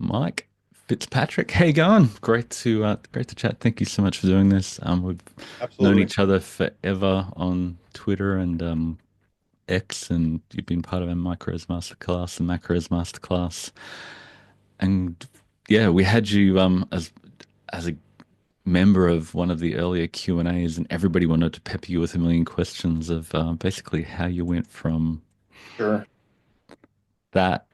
Mike Fitzpatrick. How you going? Great to chat. Thank you so much for doing this. We've known Absolutely. each other forever on Twitter and X, and you've been part of our micros masterclass and macros masterclass. And yeah, we had you as a member of one of the earlier Q&As, and everybody wanted to pepper you with a million questions of basically how you went from Sure. that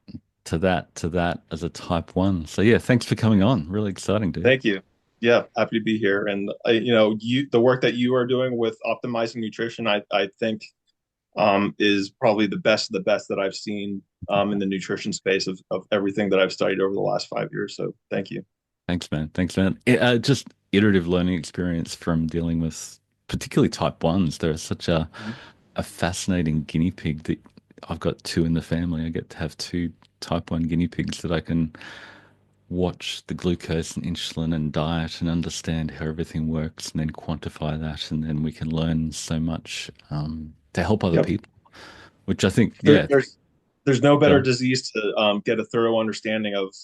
to that as a type one. So yeah, thanks for coming on. Really exciting, dude. Thank you. Yeah, happy to be here. And the work that you are doing with optimizing nutrition, I think is probably the best of the best that I've seen in the nutrition space of everything that I've studied over the last 5 years. So thank you. Thanks, man. Thanks, man. Just iterative learning experience from dealing with particularly type ones. They're such Mhm. a fascinating guinea pig that I've got two in the family. I get to have two type one guinea pigs that I can watch the glucose and insulin and diet and understand how everything works and then quantify that. And then we can learn so much to help other Yep. people, which I think, There, yeah. there's no better Go. disease to get a thorough understanding of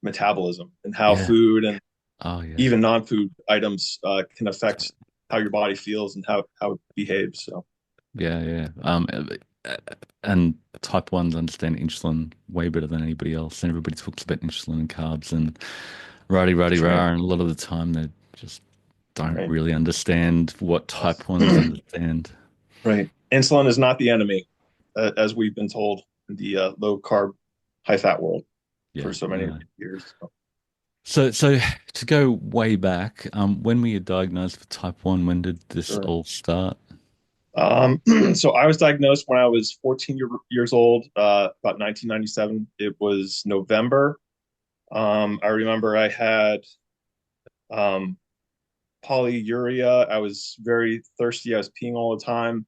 metabolism and how Yeah. food and Oh, yeah. even non-food items can affect how your body feels and how it behaves. So, Yeah, yeah. And type ones understand insulin way better than anybody else. And everybody talks about insulin and carbs and rah that's right. rah. And a lot of the time they just don't Right. really understand what type Yes. ones understand. Right. Insulin is not the enemy, as we've been told in the low carb, high fat world for Yeah, so many no. years. So, So to go way back, when were you diagnosed with type one? When did this sure. all start? So I was diagnosed when I was 14 years old, about 1997. It was November. I remember I had um, polyuria. I was very thirsty. I was peeing all the time.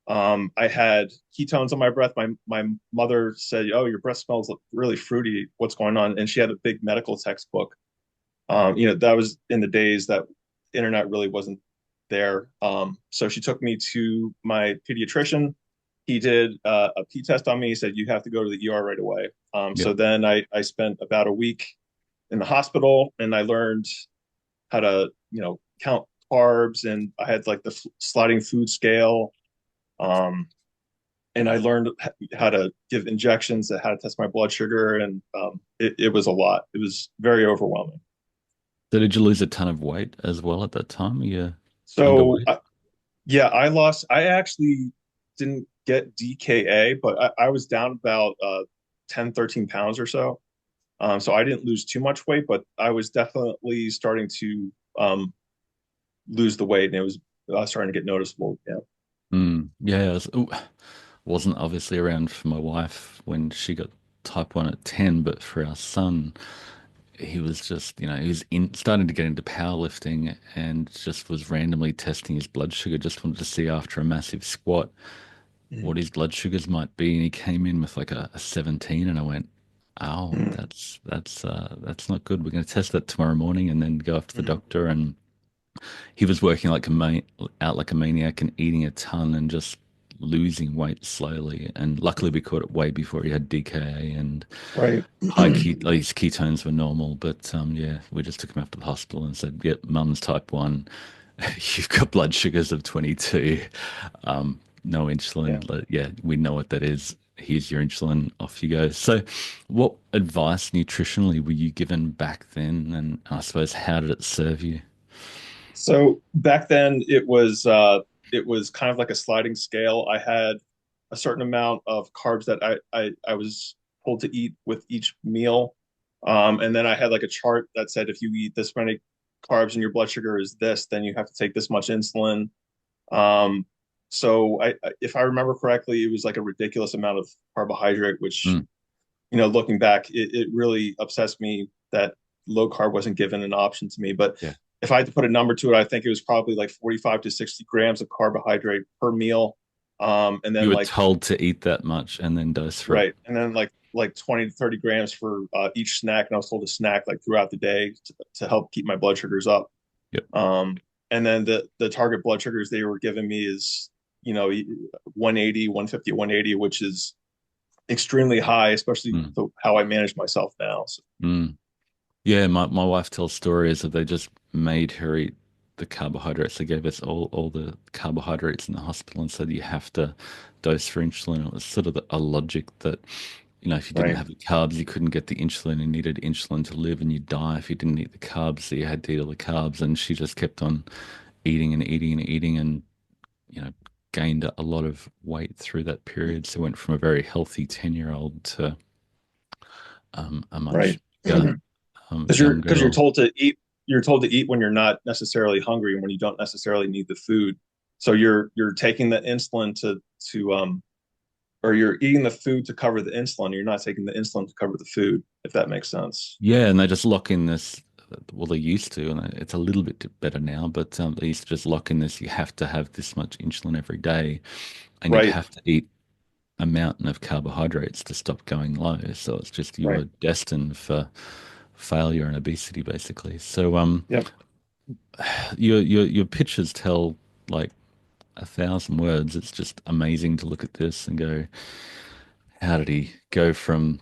I had ketones on my breath. My mother said, "Oh, your breath smells really fruity. What's going on?" And she had a big medical textbook. That was in the days that internet really wasn't there. So she took me to my pediatrician. He did a P test on me. He said, "You have to go to the ER right away." Yep. So then I spent about a week in the hospital, and I learned how to count carbs, and I had like the sliding food scale. Um, and I learned how to give injections, how to test my blood sugar, and it was a lot. It was very overwhelming. So did you lose a ton of weight as well at that time? Are you So underweight? yeah, I actually didn't get DKA, but I was down about 10, 13 pounds or so. So I didn't lose too much weight, but I was definitely starting to lose the weight, and it was starting to get noticeable. Yeah. Yeah, wasn't obviously around for my wife when she got type 1 at 10, but for our son, he was just, he was starting to get into powerlifting and just was randomly testing his blood sugar. Just wanted to see after a massive squat what his blood sugars might be. And he came in with like a 17, and I went, oh, Mhm. that's not good. We're going to test that tomorrow morning and then go after the Mhm. doctor. And he was working like out like a maniac and eating a ton and just losing weight slowly. And luckily, we caught it way before he had DKA and Right. like his ketones were normal. But yeah, we just took him up to the hospital and said, "Yep, mum's type one. You've got blood sugars of 22. No Yeah. insulin. Yeah, we know what that is. Here's your insulin. Off you go." So, what advice nutritionally were you given back then? And I suppose how did it serve you? So back then it was kind of like a sliding scale. I had a certain amount of carbs that I was told to eat with each meal. And then I had like a chart that said if you eat this many carbs and your blood sugar is this, then you have to take this much insulin. Um, so if I remember correctly, it was like a ridiculous amount of carbohydrate, which, Mm, looking back, it really upsets me that low carb wasn't given an option to me. But yeah. if I had to put a number to it, I think it was probably like 45 to 60 grams of carbohydrate per meal. And You then were like, told to eat that much and then dose for it. right. And then like 20 to 30 grams for each snack. And I was told to snack like throughout the day to help keep my blood sugars up. Yep. Um, and then the target blood sugars they were giving me is, 180, 150, 180, which is extremely high, especially Mm. how I manage myself now. So, Mm. Yeah, my wife tells stories of they just made her eat the carbohydrates. They gave us all the carbohydrates in the hospital and said you have to dose for insulin. It was sort of a logic that, if you didn't Right, have the carbs, you couldn't get the insulin and needed insulin to live and you'd die if you didn't eat the carbs. So you had to eat all the carbs. And she just kept on eating and eating and eating and, you know, gained a lot of weight through that period. So went from a very healthy 10-year-old to a right. much bigger young Because you're girl. told to eat, you're told to eat when you're not necessarily hungry and when you don't necessarily need the food. So you're taking the insulin to or you're eating the food to cover the insulin. You're not taking the insulin to cover the food, if that makes sense. Yeah, and they just lock in this. Well, they used to, and it's a little bit better now, but they used to just lock in this. You have to have this much insulin every day, and you'd Right, have to eat a mountain of carbohydrates to stop going low. So it's just you right. were destined for failure and obesity, basically. So Yep, your pictures tell like 1,000 words. It's just amazing to look at this and go, how did he go from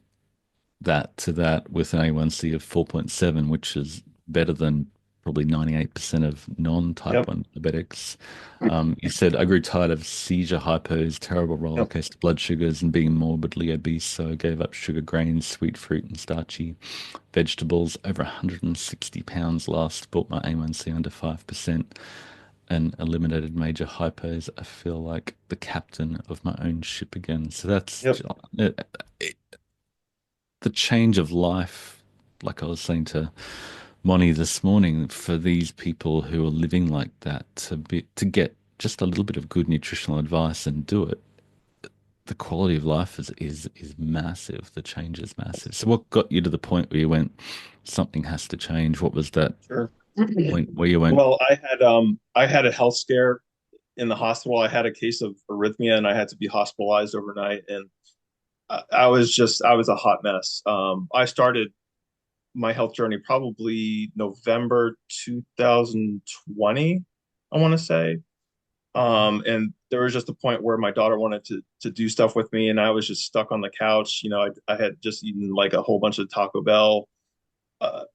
that to that with an A1C of 4.7, which is better than probably 98% of non-type yep, 1 diabetics. You said, I grew tired of seizure hypos, terrible roller yep, coaster blood sugars, and being morbidly obese, so I gave up sugar, grains, sweet fruit, and starchy vegetables. Over 160 pounds lost, brought my A1C under 5%, and eliminated major hypos. I feel like the captain of my own ship again. So that's yep. the change of life, like I was saying to Moni this morning, for these people who are living like that to get just a little bit of good nutritional advice and do it, the quality of life is massive. The change is massive. So what got you to the point where you went, something has to change? What was that Sure. point where you went, Well, I had a health scare in the hospital. I had a case of arrhythmia and I had to be hospitalized overnight. And I was a hot mess. I started my health journey probably November 2020, I want to say. And there was just a point where my daughter wanted to do stuff with me, and I was just stuck on the couch. I had just eaten like a whole bunch of Taco Bell.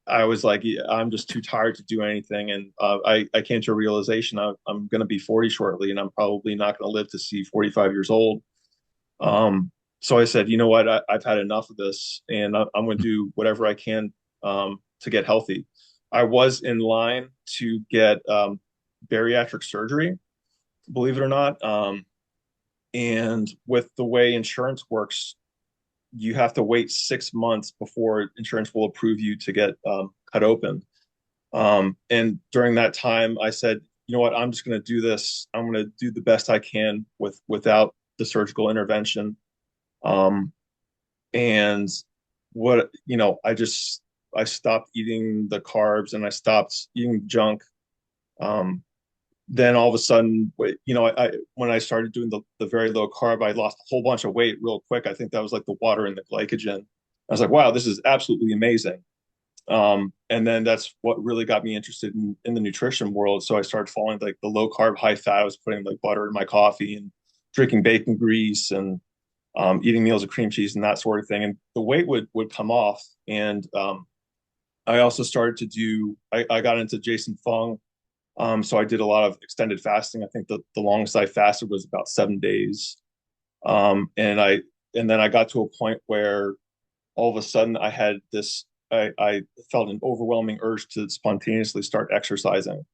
I was like, yeah, I'm just too tired to do anything, and I came to a realization I'm going to be 40 shortly, and I'm probably not going to live to see 45 years old. So I said, you know what, I've had enough of this, and I'm going to do whatever I can to get healthy. I was in line to get bariatric surgery, believe it or not. And with the way insurance works, you have to wait 6 months before insurance will approve you to get cut open. And during that time, I said, you know what, I'm just going to do this. I'm going to do the best I can without the surgical intervention. Um, and I stopped eating the carbs and I stopped eating junk. Um, then all of a sudden, when I started doing the very low carb, I lost a whole bunch of weight real quick. I think that was like the water and the glycogen. I was like, wow, this is absolutely amazing. And then that's what really got me interested in the nutrition world. So I started following like the low carb, high fat. I was putting like butter in my coffee and drinking bacon grease and eating meals of cream cheese and that sort of thing. And the weight would come off. And I also started to I got into Jason Fung. So I did a lot of extended fasting. I think the longest I fasted was about 7 days. And then I got to a point where all of a sudden I felt an overwhelming urge to spontaneously start exercising.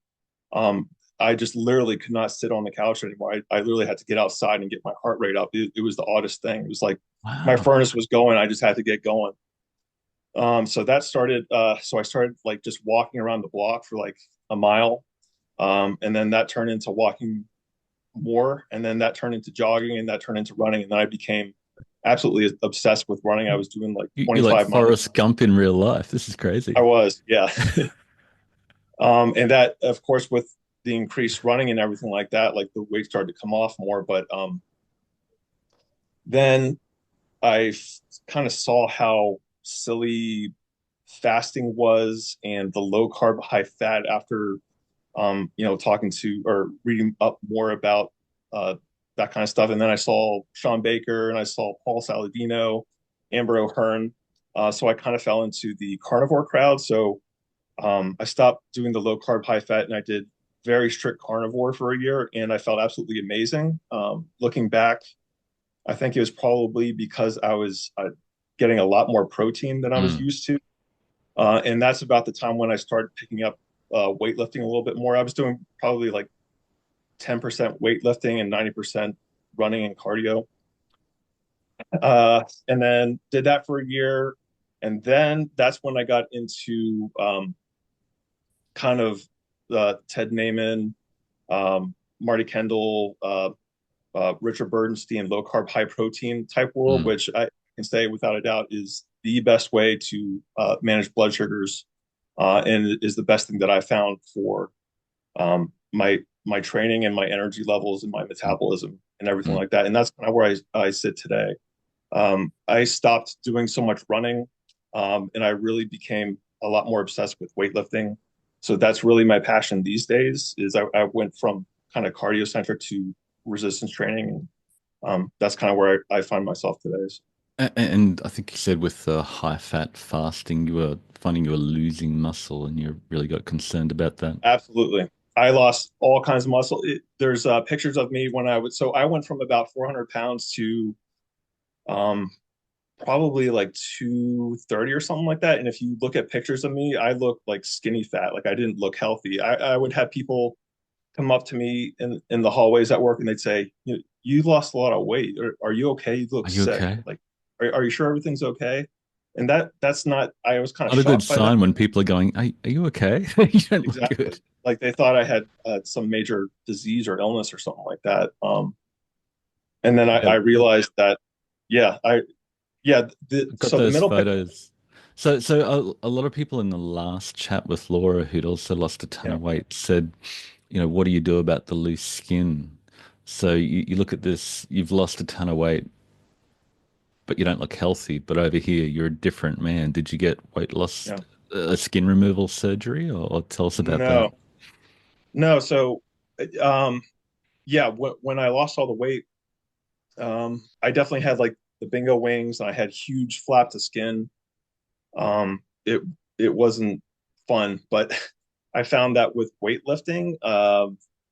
I just literally could not sit on the couch anymore. I literally had to get outside and get my heart rate up. It was the oddest thing. It was like my wow, furnace was going. I just had to get going. So I started like just walking around the block for like a mile. And then that turned into walking more. And then that turned into jogging and that turned into running. And then I became absolutely obsessed with running. I was doing like you're like 25 miles. Forrest Gump in real life. This is I crazy. was, yeah. And that, of course, with the increased running and everything like that, like the weight started to come off more. But then I kind of saw how silly fasting was and the low carb, high fat after, talking to or reading up more about that kind of stuff. And then I saw Sean Baker and I saw Paul Saladino, Amber O'Hearn. So I kind of fell into the carnivore crowd. So I stopped doing the low carb, high fat, and I did very strict carnivore for a year, and I felt absolutely amazing. Looking back, I think it was probably because I was getting a lot more protein than I was Mm, used to. And that's about the time when I started picking up weightlifting a little bit more. I was doing probably like 10% weightlifting and 90% running and cardio. And then did that for a year. And then that's when I got into kind of Ted Naiman, Marty Kendall, Richard Burdenstein, low carb, high protein type world, mm, which I can say without a doubt is the best way to manage blood sugars, and is the best thing that I found for my training and my energy levels and my mm, metabolism and everything mm, like that. And that's kind of where I sit today. I stopped doing so much running, and I really became a lot more obsessed with weightlifting. So that's really my passion these days. Is I went from kind of cardio centric to resistance training, and that's kind of where I find myself today. So, And I think you said with the high fat fasting, you were finding you were losing muscle and you really got concerned about that. absolutely, I lost all kinds of muscle. There's pictures of me when I would. So I went from about 400 pounds to um, probably like 230 or something like that. And if you look at pictures of me, I look like skinny fat. Like I didn't look healthy. I would have people come up to me in the hallways at work and they'd say, you lost a lot of weight. Are you okay? You look Are you sick. okay? Like, are you sure everything's okay? And that's not, I was kind of Not a good shocked by that. sign when people are going, are you okay? You don't look Exactly. good. Like they thought I had some major disease or illness or something like that. And then Yeah, I realized that, yeah, yeah, I got so the those middle picture, photos. So a lot of people in the last chat with Laura, who'd also lost a ton yeah, of weight, said, what do you do about the loose skin? So you look at this, you've lost a ton of weight, but you don't look healthy. But over here, you're a different man. Did you get weight loss, yeah. skin removal surgery, or tell us about that? No, no. So, um, yeah, when I lost all the weight, I definitely had like the bingo wings, and I had huge flaps of skin. It wasn't fun, but I found that with weightlifting,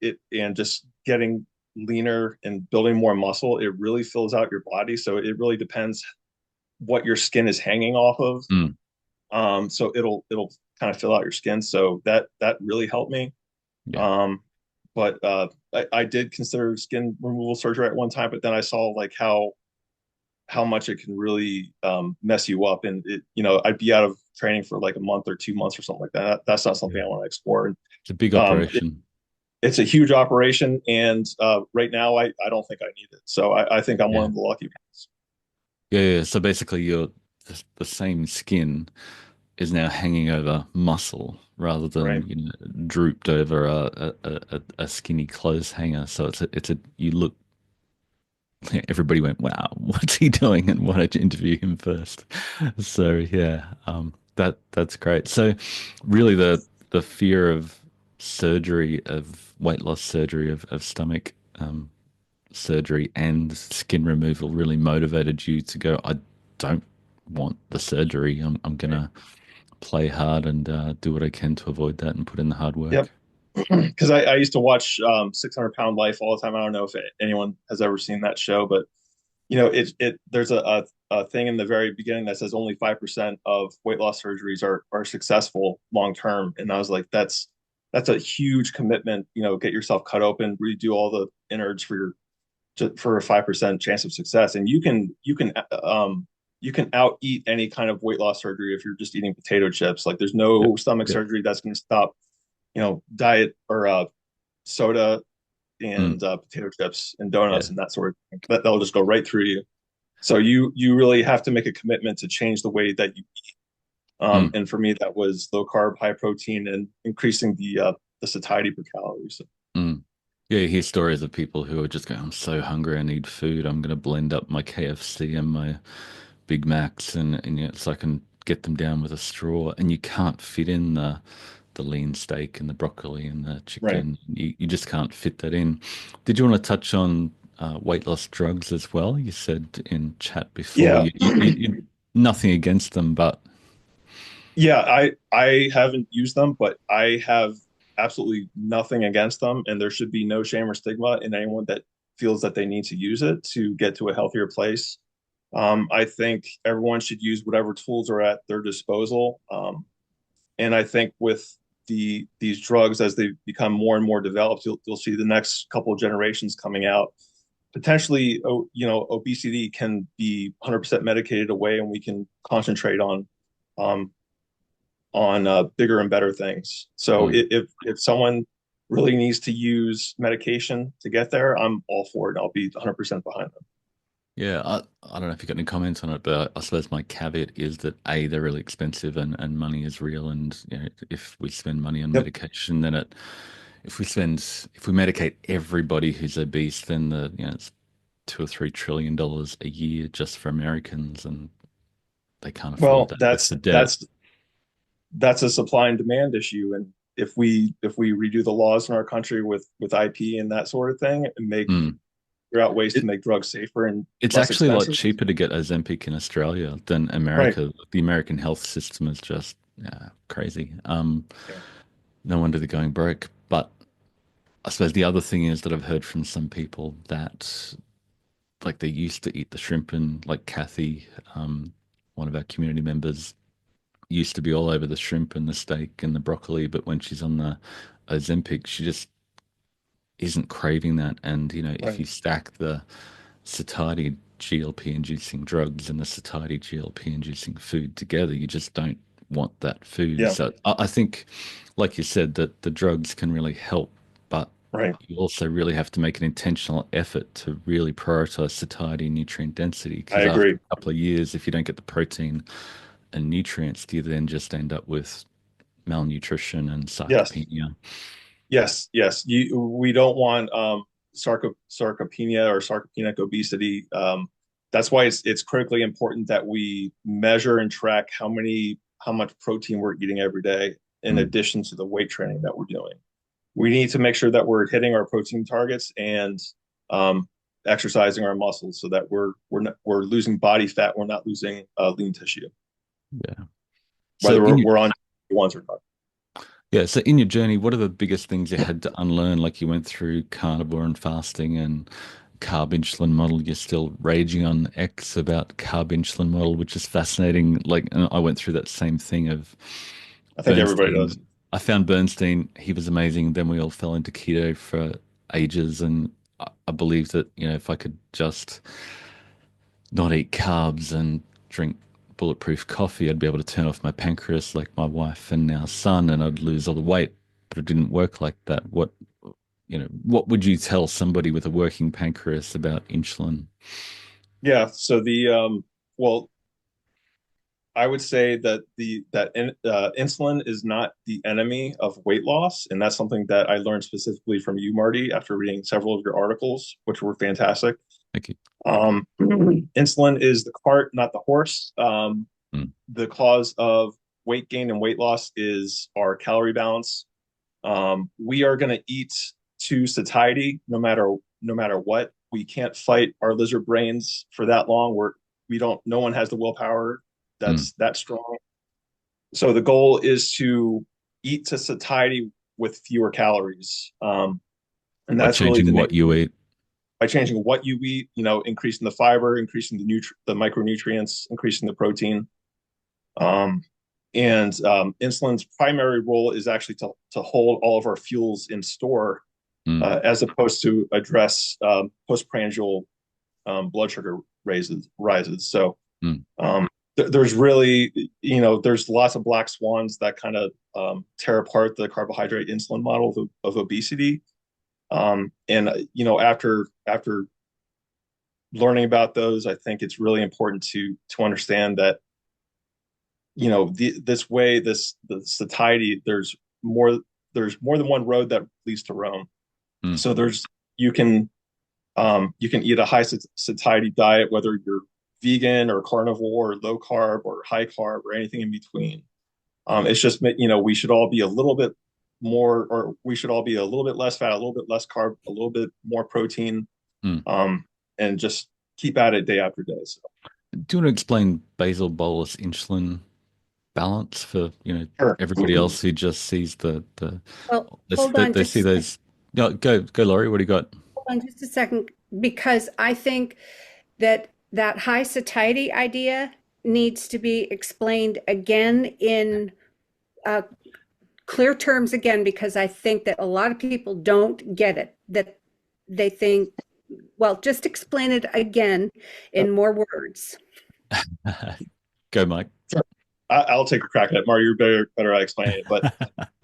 it and just getting leaner and building more muscle, it really fills out your body. So it really depends what your skin is hanging off of. Mm, So it'll kind of fill out your skin. So that really helped me. yeah. Um, but I did consider skin removal surgery at one time, but then I saw like how much it can really mess you up, and I'd be out of training for like a month or 2 months or something like that. That's not something Yeah. I want to explore. And It's a big um, it, operation. it's a huge operation, and right now I don't think I need it. So I think I'm one Yeah. of the lucky ones. Yeah. So basically, the same skin is now hanging over muscle rather than Right. drooped over a skinny clothes hanger. So it's a you look. Everybody went, "Wow, what's he doing?" And wanted to interview him first. So yeah, that's great. So really, the fear of surgery, of weight loss surgery, of stomach surgery and skin removal really motivated you to go, I don't want the surgery. I'm Right. gonna play hard and do what I can to avoid that and put in the hard Yep. work. Because I used to watch 600 Pound Life all the time. I don't know if anyone has ever seen that show, but it there's a thing in the very beginning that says only 5% of weight loss surgeries are successful long term. And I was like, that's a huge commitment. Get yourself cut open, redo all the innards for a 5% chance of success. And you can out eat any kind of weight loss surgery if you're just eating potato chips. Like there's Yep. no stomach Yep. surgery that's going to stop, diet or soda Mm, and potato chips and yeah. donuts and that sort of thing. That'll just go right through you. So you really have to make a commitment to change the way that you eat. Mm, And for me, that was low carb, high protein, and increasing the satiety per calorie. So mm. Yeah, you hear stories of people who are just going, I'm so hungry, I need food. I'm going to blend up my KFC and my Big Macs and so I can get them down with a straw. And you can't fit in the lean steak and the broccoli and the right, chicken. You just can't fit that in. Did you want to touch on weight loss drugs as well? You said in chat before yeah. Nothing against them, but Yeah, I haven't used them, but I have absolutely nothing against them, and there should be no shame or stigma in anyone that feels that they need to use it to get to a healthier place. I think everyone should use whatever tools are at their disposal. And I think with these drugs, as they become more and more developed, you'll see the next couple of generations coming out. Potentially, obesity can be 100% medicated away, and we can concentrate um, on bigger and better things. So mm. if someone really needs to use medication to get there, I'm all for it. I'll be 100% behind them. Yeah, I don't know if you got any comments on it, but I suppose my caveat is that A, they're really expensive and money is real. And if we spend money on Yep. medication, then if we medicate everybody who's obese, then it's $2 or $3 trillion a year just for Americans, and they can't afford Well, that with the debt. that's a supply and demand issue. And if we redo the laws in our country with IP and that sort of thing, and Mm. figure out ways to It, make drugs safer and it's less actually a lot expensive. cheaper to get Ozempic in Australia than Right. America. The American health system is just crazy. Yeah. No wonder they're going broke. But I suppose the other thing is that I've heard from some people that like they used to eat the shrimp, and like Kathy, one of our community members, used to be all over the shrimp and the steak and the broccoli, but when she's on the Ozempic, she just isn't craving that. And if Right. you stack the satiety GLP inducing drugs and the satiety GLP inducing food together, you just don't want that food. Yeah. So I think, like you said, that the drugs can really help, but Right. you also really have to make an intentional effort to really prioritize satiety and nutrient density. I Because after agree. a couple of years, if you don't get the protein and nutrients, you then just end up with malnutrition and Yes. sarcopenia. Yes. Yes. We don't want sarcopenia or sarcopenic obesity. That's why it's critically important that we measure and track how much protein we're eating every day, in Mm. addition to the weight training that we're doing. We need to make sure that we're hitting our protein targets and um, exercising our muscles so that we're losing body fat. We're not losing lean tissue, Yeah. So whether in your we're on ones or not. Yeah, so in your journey, what are the biggest things you had to unlearn? Like you went through carnivore and fasting and carb insulin model. You're still raging on X about carb insulin model, which is fascinating. Like and I went through that same thing of I think everybody does. Bernstein. I found Bernstein, he was amazing. Then we all fell into keto for ages, and I believe that, if I could just not eat carbs and drink bulletproof coffee, I'd be able to turn off my pancreas like my wife and now son, and I'd lose all the weight. But it didn't work like that. What would you tell somebody with a working pancreas about insulin? Yeah. So well, I would say that insulin is not the enemy of weight loss, and that's something that I learned specifically from you, Marty, after reading several of your articles, which were fantastic. Thank you. Insulin is the cart, not the horse. Mm, The cause of weight gain and weight loss is our calorie balance. We are going to eat to satiety no matter what. We can't fight our lizard brains for that long. We don't. No one has the willpower mm. that's that strong. So the goal is to eat to satiety with fewer calories, and By that's really changing the name. what you eat. By changing what you eat, increasing the fiber, increasing the micronutrients, increasing the protein. Um, and insulin's primary role is actually to hold all of our fuels in store, Mm, as opposed to address postprandial blood sugar rises. So mm. there's really, there's lots of black swans that kind of tear apart the carbohydrate insulin model of obesity. And after learning about those, I think it's really important to understand that the satiety, there's more than one road that leads to Rome. Mm. So you can eat a high satiety diet, whether you're vegan or carnivore or low carb or high carb or anything in between. It's just, we should all be a little bit more, or we should all be a little bit less fat, a little bit less carb, a little bit more protein, Mm. and just keep at it day after day. So Do you want to explain basal bolus insulin balance for, Sure. everybody else who just sees the Well, hold they, on they just see a second. those. No, go, Laurie. What do you got? Hold on just a second, because I think that that high satiety idea needs to be explained again in uh, clear terms again, because I think that a lot of people don't get it. That they think, well, just explain it again in more words. Go, Mike. Sure. I'll take a crack at it. Mario, you're better at explaining it. But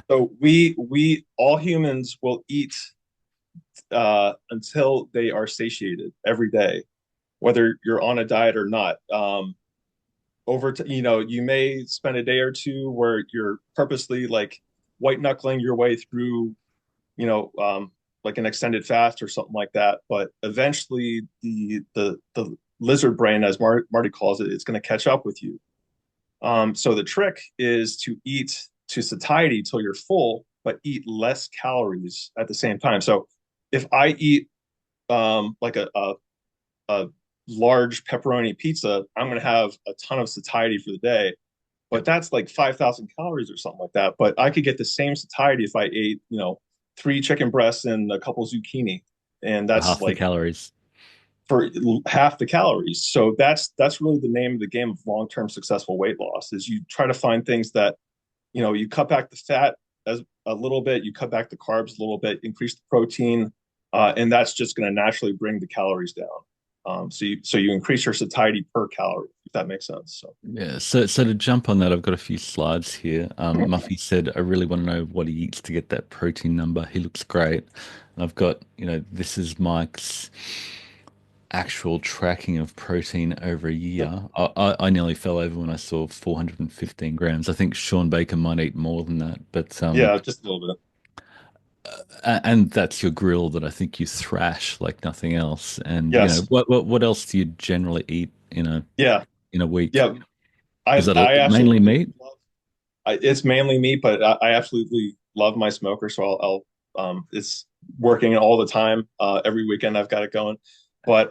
so we all humans will eat until they are satiated every day, whether you're on a diet or not. You may spend a day or two where you're purposely like white knuckling your way through, you know, like an extended fast or something like that. But eventually, the lizard brain, as Marty calls it, is going to catch up with you. So the trick is to eat to satiety till you're full, but eat less calories at the same time. So if I eat like a large pepperoni pizza, I'm going to have a ton of satiety for the day, but Yep. that's like 5,000 calories or something like that. But I could get the same satiety if I ate, three chicken breasts and a couple zucchini, and For that's half the like calories. for half the calories. So that's really the name of the game of long-term successful weight loss is you try to find things that, you cut back the fat as a little bit, you cut back the carbs a little bit, increase the protein, and that's just going to naturally bring the calories down. So you increase your satiety per calorie, if that makes sense. So Yeah. So to jump on that, I've got a few slides here. Muffy said, I really want to know what he eats to get that protein number. He looks great. And I've got, this is Mike's actual tracking of protein over a year. I nearly fell over when I saw 415 grams. I think Sean Baker might eat more than that, but yeah, just a little bit. and that's your grill that I think you thrash like nothing else. And Yes. what else do you generally eat Yeah. in a week? Yeah. Is I that I mainly absolutely meat? love. It's mainly meat, but I absolutely love my smoker. So it's working all the time. Every weekend I've got it going. But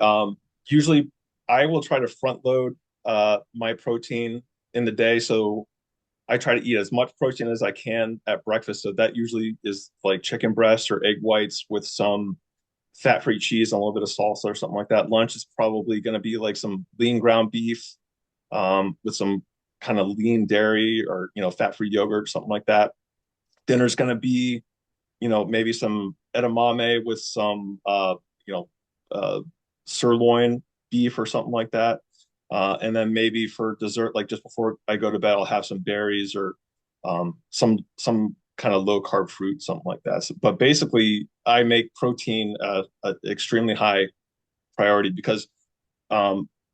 usually I will try to front load my protein in the day. So I try to eat as much protein as I can at breakfast. So that usually is like chicken breasts or egg whites with some fat-free cheese and a little bit of salsa or something like that. Lunch is probably going to be like some lean ground beef with some kind of lean dairy or fat-free yogurt, something like that. Dinner's going to be maybe some edamame with some you know uh, sirloin beef or something like that. And then maybe for dessert, like just before I go to bed, I'll have some berries or some kind of low carb fruit, something like that. But basically, I make protein an extremely high priority because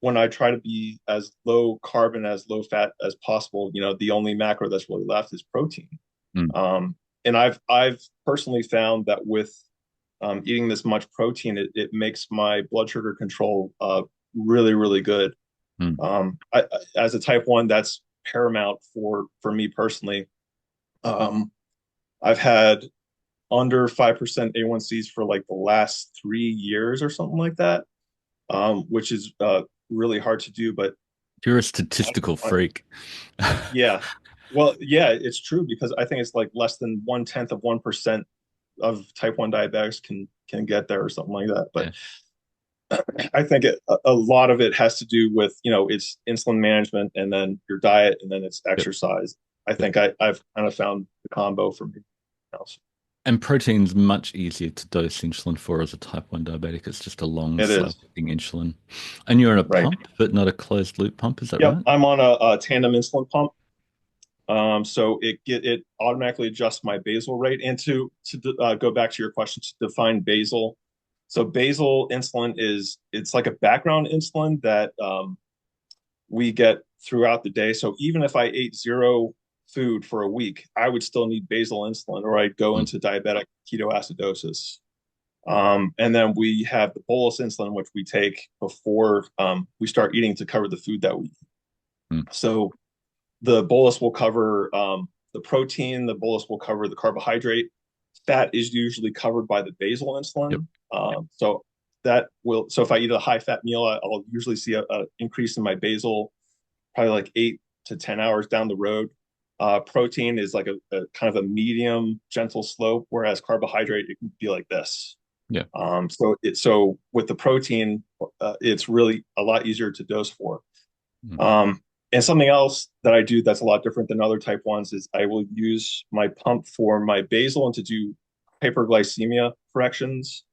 when I try to be as low carb and as low fat as possible, the only macro that's really left is protein. Mm, And I've personally found that with eating this much protein, it makes my blood sugar control really, really good. mm. As a type one, that's paramount for me personally. Um, I've had under 5% A1Cs for like the last 3 years or something like that, which is really hard to do. But You're a statistical I, freak. yeah, well, yeah, it's true because I think it's like less than 1/10 of 1% of type one diabetics can get there or something like that. But Yeah. I think a lot of it has to do with it's insulin management and then your diet and then it's Yep. exercise. I Yep. think I've kind of found the combo for me. And protein's much easier to dose insulin for as a type 1 diabetic. It's just a long, It is slow-acting insulin. And you're on a right. pump, but not a closed loop pump, is that Yep, right? I'm on a tandem insulin pump. So it automatically adjusts my basal rate. And to go back to your question to define basal. So basal insulin it's like a background insulin that we get throughout the day. So even if I ate zero food for a week, I would still need basal insulin, or I'd go Mm, into diabetic ketoacidosis. And then we have the bolus insulin, which we take before we start eating to cover the food that we eat. mm. So the bolus will cover the protein, the bolus will cover the carbohydrate. Fat is usually covered by the basal Yep. insulin. So that will, so if I eat a high fat meal, I'll usually see a increase in my basal, probably like 8 to 10 hours down the road. Protein is like a kind of a medium, gentle slope, whereas carbohydrate, it can be like this. Yeah. So with the protein, it's really a lot easier to dose for. Mm. And something else that I do that's a lot different than other type ones is I will use my pump for my basal and to do hyperglycemia corrections.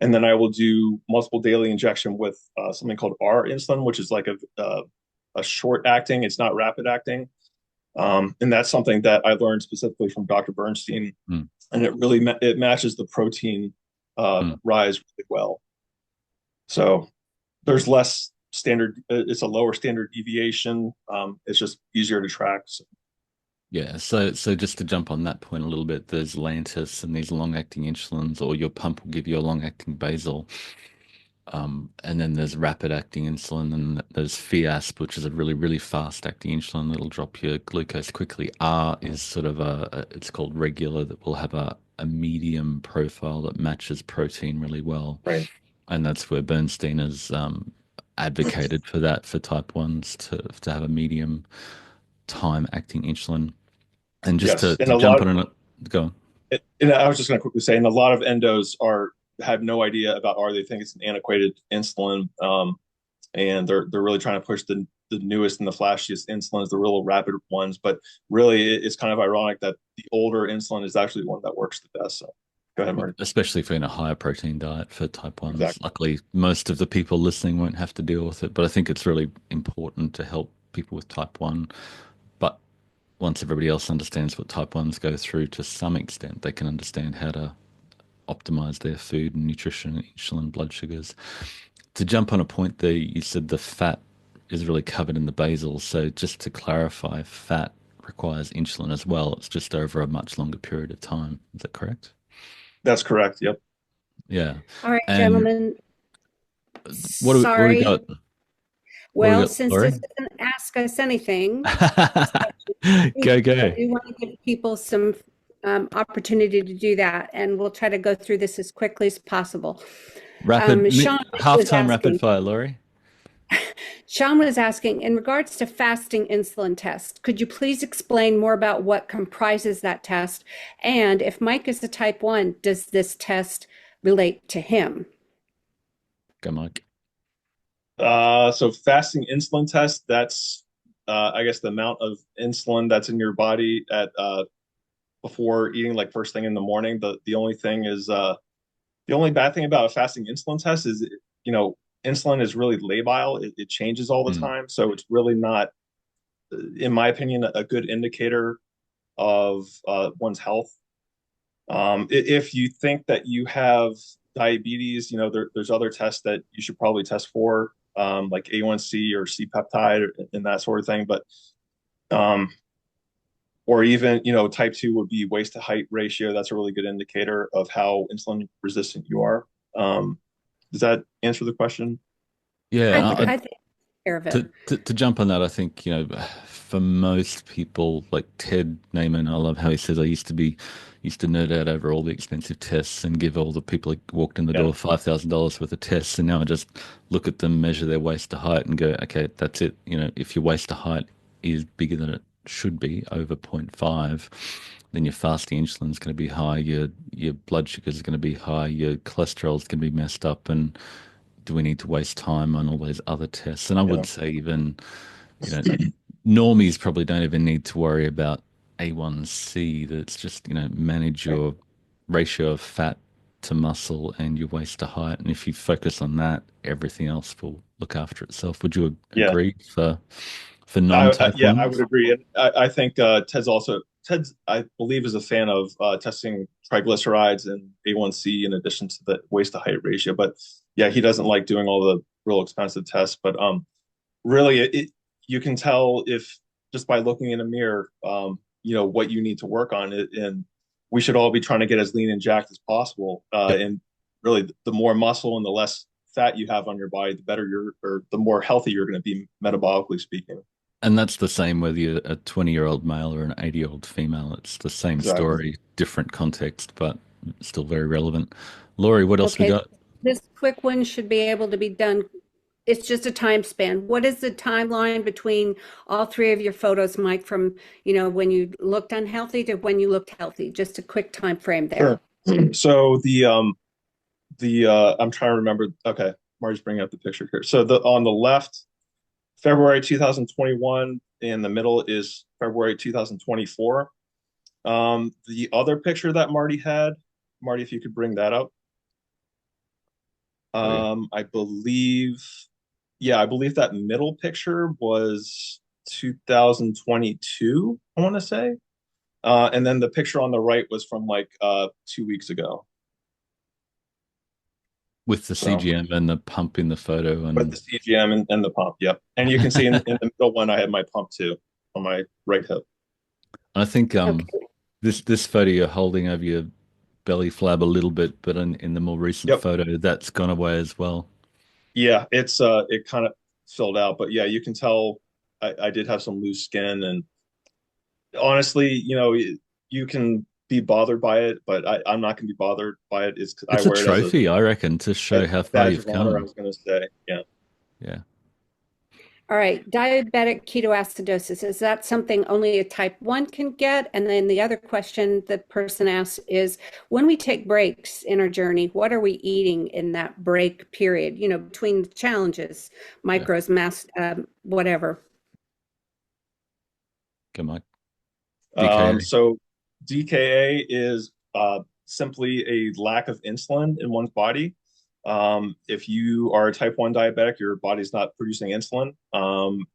And then I will do multiple daily injection with something called R insulin, which is like a short acting. It's not rapid acting. And that's something that I learned specifically from Dr. Bernstein. Mm. And it really it matches the protein Mm. rise really well. So there's less standard, it's a lower standard deviation. It's just easier to track. So, Yeah, so just to jump on that point a little bit, there's Lantus and these long-acting insulins, or your pump will give you a long-acting basal. And then there's rapid-acting insulin, and there's Fiasp, which is a really, really fast-acting insulin that'll drop your glucose quickly. R is sort of it's called regular, that will have a medium profile that matches protein really well. right. And that's where Bernstein has advocated for that for type 1s to have a medium time acting insulin. And just Yes. And to a jump lot, on it, go on. and I was just going to quickly say, and a lot of endos have no idea about R. They think it's an antiquated insulin, and they're really trying to push the newest and the flashiest insulins, the real rapid ones. But really, it's kind of ironic that the older insulin is actually the one that works the best. So go ahead, Marty. Especially if you're in a higher protein diet for type 1s. Exactly. Luckily, most of the people listening won't have to deal with it, but I think it's really important to help people with type 1. But once everybody else understands what type 1s go through to some extent, they can understand how to optimize their food and nutrition, insulin, blood sugars. To jump on a point there, you said the fat is really covered in the basal. So just to clarify, fat requires insulin as well. It's just over a much longer period of time. Is that correct? That's correct. Yep. Yeah. All right, And gentlemen. what do we Sorry. got? What do we Well, got, since Laurie? this doesn't ask us anything, Go, I go. do want to give people some opportunity to do that, and we'll try to go through this as quickly as possible. Sean was Halftime rapid asking, fire, Laurie. in regards to fasting insulin test, could you please explain more about what comprises that test? And if Mike is the type 1, does this test relate to him? Go, Mike. So fasting insulin test, that's I guess the amount of insulin that's in your body at before eating, like first thing in the morning. The only thing is the only bad thing about a fasting insulin test is, insulin is really labile. It changes all the Mm. time. So it's really not, in my opinion, a good indicator of one's health. If you think that you have diabetes, there's other tests that you should probably test for, like A1C or C-peptide and that sort of thing. But um, or even, type 2 would be waist to height ratio. That's a really good indicator of how insulin resistant you are. Does that answer the question? I don't Yeah, think I. I think care of it. to jump on that, I think, for most people, like Ted Naiman, I love how he says, used to nerd out over all the expensive tests and give all the people that walked in the Yeah, door $5,000 worth of tests. And now I just look at them, measure their waist to height and go, okay, that's it. If your waist to height is bigger than it should be, over zero point 0.5, then your fasting insulin is going to be high, your blood sugar is going to be high, your cholesterol is going to be messed up, and do we need to waste time on all those other tests? And I yeah, would say even, you know, normies probably don't even need to worry about A1C. That's just, manage right. your ratio of fat to muscle and your waist to height. And if you focus on that, everything else will look after itself. Would you Yeah, agree for non-type yeah, I would ones? agree. And I think Ted's, I believe, is a fan of testing triglycerides and A1C in addition to the waist to height ratio. But yeah, he doesn't like doing all the real expensive tests. But really, you can tell if just by looking in a mirror, what you need to work on it. And we should all be trying to get as lean and jacked as possible. Yep. And really, the more muscle and the less fat you have on your body, the better or the more healthy you're going to be metabolically speaking. And that's the same whether you're a 20-year-old male or an 80-year-old female. It's the same Exactly. story, different context, but still very relevant. Laurie, what else we Okay, got? this quick one should be able to be done. It's just a time span. What is the timeline between all three of your photos, Mike, from, when you looked unhealthy to when you looked healthy? Just a quick time frame there. Sure. So I'm trying to remember. Okay, Marty's bringing up the picture here. So the on the left, February 2021, and the middle is February 2024. The other picture that Marty had, Marty, if you could bring that up. Oh yeah. I believe, yeah, I believe that middle picture was 2022, I want to say. And then the picture on the right was from like 2 weeks ago. With the So CGM and the pump in the photo, with and the CGM and the pump, yep. And you can see in the middle one, I had my pump too on my right hip. I think Okay. this photo you're holding over your belly flab a little bit, but in the more recent Yep. photo, that's gone away as well. Yeah, it kind of filled out, but yeah, you can tell I did have some loose skin, and honestly, you can be bothered by it, but I'm not going to be bothered by it. I It's a wear it as trophy, I reckon, to show how a far badge you've of honor. I come. was going to say, yeah. Yeah. All right. Diabetic ketoacidosis, is that something only a type 1 can get? And then the other question the person asks is, when we take breaks in our journey, what are we eating in that break period, between the challenges, Yeah. micros, mass, whatever? Come on. DKA. So DKA is simply a lack of insulin in one's body. If you are a type 1 diabetic, your body's not producing insulin.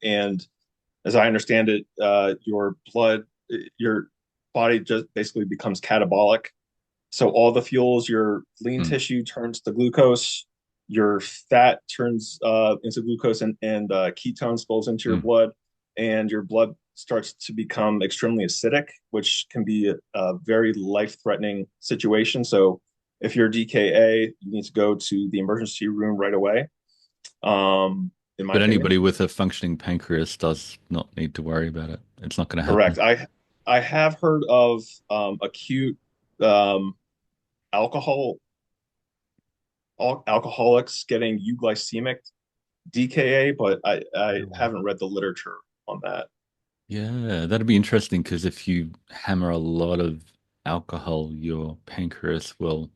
And as I understand it, your body just basically becomes catabolic. So all the fuels, your lean Mm, tissue turns to glucose, your fat turns into glucose, and ketones spills into your mm. blood, and your blood starts to become extremely acidic, which can be a very life-threatening situation. So if you're DKA, you need to go to the emergency room right away, in my But opinion. anybody with a functioning pancreas does not need to worry about it. It's not going to Correct. happen. I have heard of acute um, alcohol alcoholics getting euglycemic DKA, but I Oh. haven't read the literature on that. Yeah, that'd be interesting because if you hammer a lot of alcohol, your pancreas will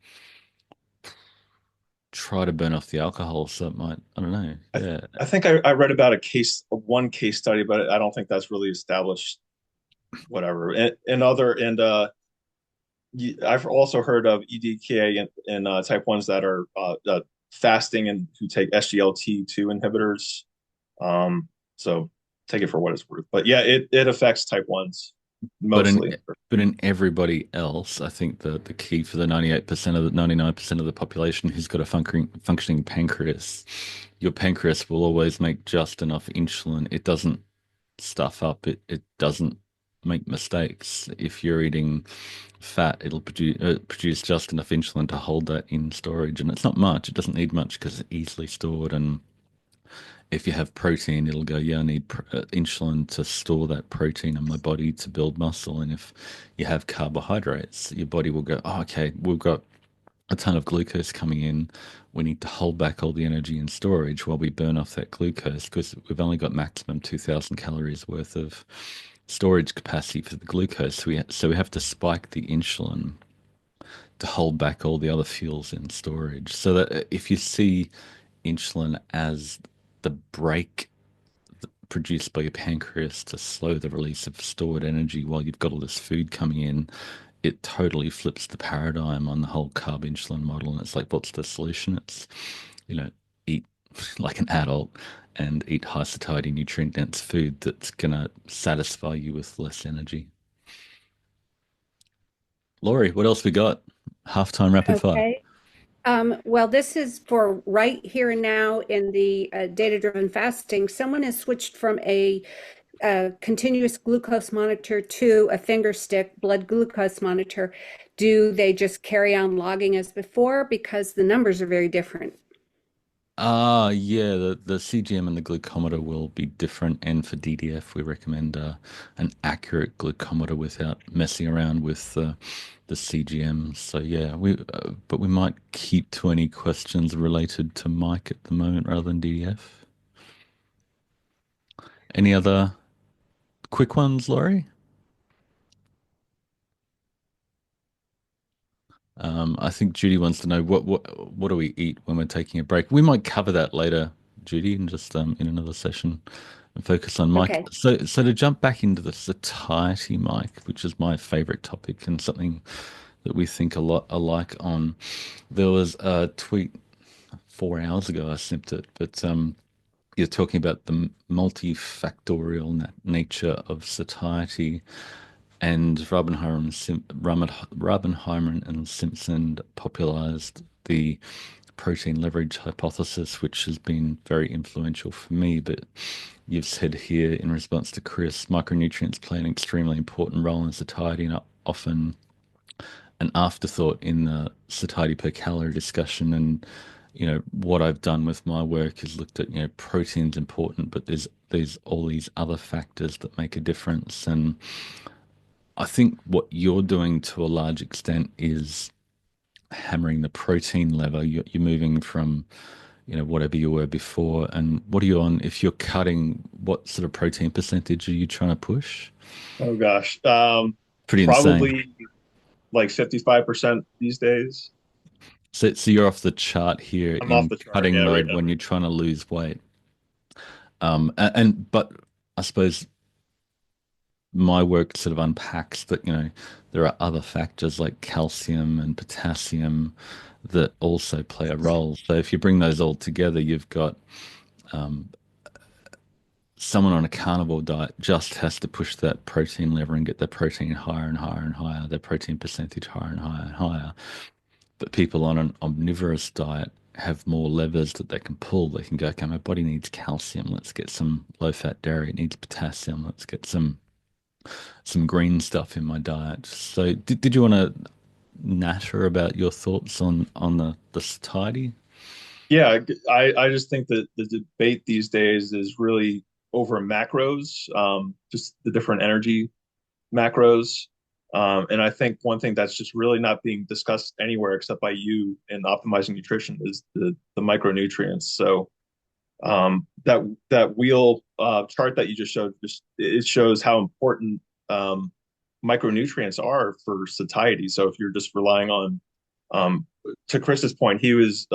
try to burn off the alcohol. So it might, I don't know. I, Yeah. I think I read about one case study, but I don't think that's really established. Whatever. I've also heard of EDKA in type ones that are fasting and who take SGLT2 inhibitors. So take it for what it's worth. But yeah, it affects type ones But in mostly. but in everybody else, I think the key for the 98% of the 99% of the population who's got a functioning pancreas, your pancreas will always make just enough insulin. It doesn't stuff up. It doesn't make mistakes. If you're eating fat, it'll produce just enough insulin to hold that in storage, and it's not much. It doesn't need much because it's easily stored. And if you have protein, it'll go, yeah, I need insulin to store that protein in my body to build muscle. And if you have carbohydrates, your body will go, oh, okay, we've got a ton of glucose coming in. We need to hold back all the energy in storage while we burn off that glucose because we've only got maximum 2,000 calories worth of storage capacity for the glucose. So we have to spike the insulin to hold back all the other fuels in storage. So that if you see insulin as the brake produced by your pancreas to slow the release of stored energy while you've got all this food coming in, it totally flips the paradigm on the whole carb insulin model. And it's like, what's the solution? It's, eat like an adult and eat high satiety, nutrient dense food that's going to satisfy you with less energy. Laurie, what else we got? Halftime rapid fire. Okay. Well, this is for right here and now in the data-driven fasting. Someone has switched from a continuous glucose monitor to a finger stick blood glucose monitor. Do they just carry on logging as before? Because the numbers are very different. Yeah, the CGM and the glucometer will be different. And for DDF, we recommend an accurate glucometer without messing around with the CGM. So yeah, but we might keep to any questions related to Mike at the moment rather than DDF. Any other quick ones, Laurie? I think Judy wants to know what do we eat when we're taking a break. We might cover that later, Judy, and just in another session and focus on Mike. Okay. So to jump back into the satiety, Mike, which is my favorite topic and something that we think a lot alike on. There was a tweet 4 hours ago. I snipped it, but you're talking about the multifactorial nature of satiety, and Rabenheimer and Simpson popularized the protein leverage hypothesis, which has been very influential for me. But you've said here in response to Chris, micronutrients play an extremely important role in satiety and are often an afterthought in the satiety per calorie discussion. And what I've done with my work is looked at protein's important, but there's all these other factors that make a difference. And I think what you're doing to a large extent is hammering the protein level. You're moving from, whatever you were before. And what are you on? If you're cutting, what sort of protein percentage are you trying to push? Oh gosh. Pretty insane. Probably like 55% these days. So you're off the chart here I'm off in the chart. cutting Yeah, right mode now. when you're trying to lose weight. But I suppose my work sort of unpacks that, there are other factors like calcium and potassium that also play a role. So if you bring those all together, you've got someone on a carnivore diet just has to push that protein lever and get their protein higher and higher and higher, their protein percentage higher and higher and higher. But people on an omnivorous diet have more levers that they can pull. They can go, okay, my body needs calcium. Let's get some low fat dairy. It needs potassium. Let's get some green stuff in my diet. So did you want to natter about your thoughts on the satiety? Yeah, I just think that the debate these days is really over macros, just the different energy macros. And I think one thing that's just really not being discussed anywhere except by you in optimizing nutrition is the micronutrients. So that wheel chart that you just showed, just it shows how important um, micronutrients are for satiety. So if you're just relying on, to Chris's point, he was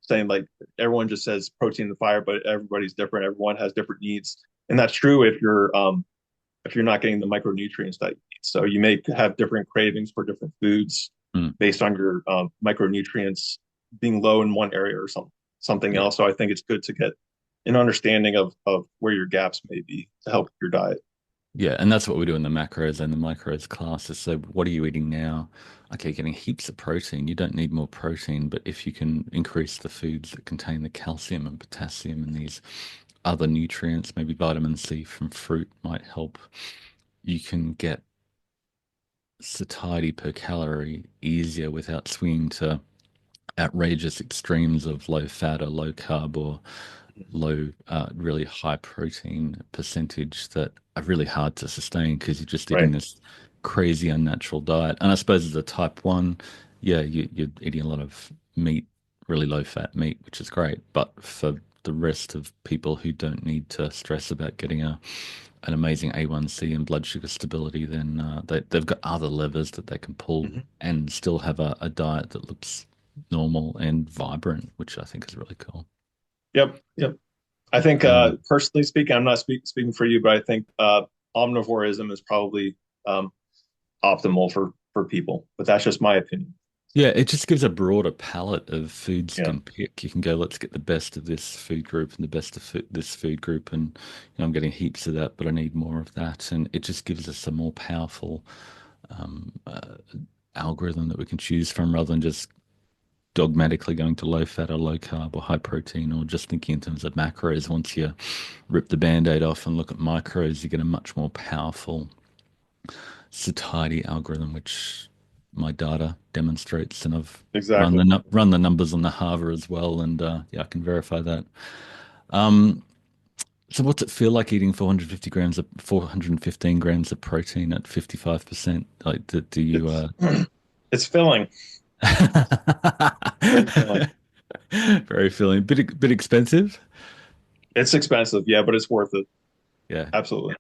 saying like everyone just says protein in the fire, but everybody's different. Everyone has different needs, and that's true if you're not getting the micronutrients that you need. So you may have different cravings for different foods Mm, based on your micronutrients being low in one area or something yeah. else. So I think it's good to get an understanding of where your gaps may be to help your diet. Yeah, and that's what we do in the macros and the micros classes. So what are you eating now? Okay, getting heaps of protein. You don't need more protein, but if you can increase the foods that contain the calcium and potassium and these other nutrients, maybe vitamin C from fruit might help. You can get satiety per calorie easier without swinging to outrageous extremes of low fat or low carb or low, really high protein percentage that are really hard to sustain because you're just eating Right. this crazy unnatural diet. And I suppose as a type one, yeah, you're eating a lot of meat, really low fat meat, which is great. But for the rest of people who don't need to stress about getting an amazing A1C and blood sugar stability, then they've got other levers that they can pull Mhm. and still have a diet that looks normal and vibrant, which I think is really cool. Yep. Yep. I think Um, personally speaking, I'm not speaking for you, but I think omnivorism is probably um, optimal for people. But that's just my opinion. yeah, it just gives a broader palette of foods you Yeah. can pick. You can go, let's get the best of this food group and the best of this food group, and I'm getting heaps of that, but I need more of that, and it just gives us a more powerful um, uh, algorithm that we can choose from rather than just dogmatically going to low fat or low carb or high protein or just thinking in terms of macros. Once you rip the band-aid off and look at micros, you get a much more powerful satiety algorithm, which my data demonstrates, and I've Exactly. run the numbers on the Harvard as well, and yeah, I can verify that. Um, so what's it feel like eating 415 grams of protein at 55%? Like, do you It's it's filling, very filling. very filling, bit expensive? It's expensive, yeah, but it's worth it. Yeah. Absolutely.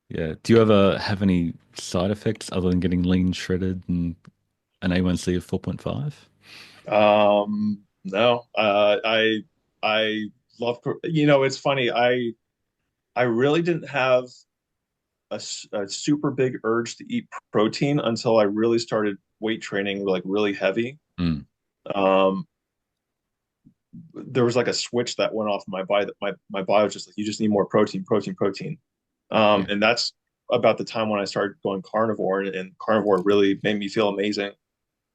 Yeah. Do you ever have any side effects other than getting lean shredded and an A1C of 4.5? No, I love, it's funny. I really didn't have a super big urge to eat protein until I really started weight training, like really heavy. Mm, Um, there was like a switch that went off in my body that my body was just like, you just need more protein, protein, protein. yeah. And that's about the time when I started going carnivore, and carnivore really made me feel amazing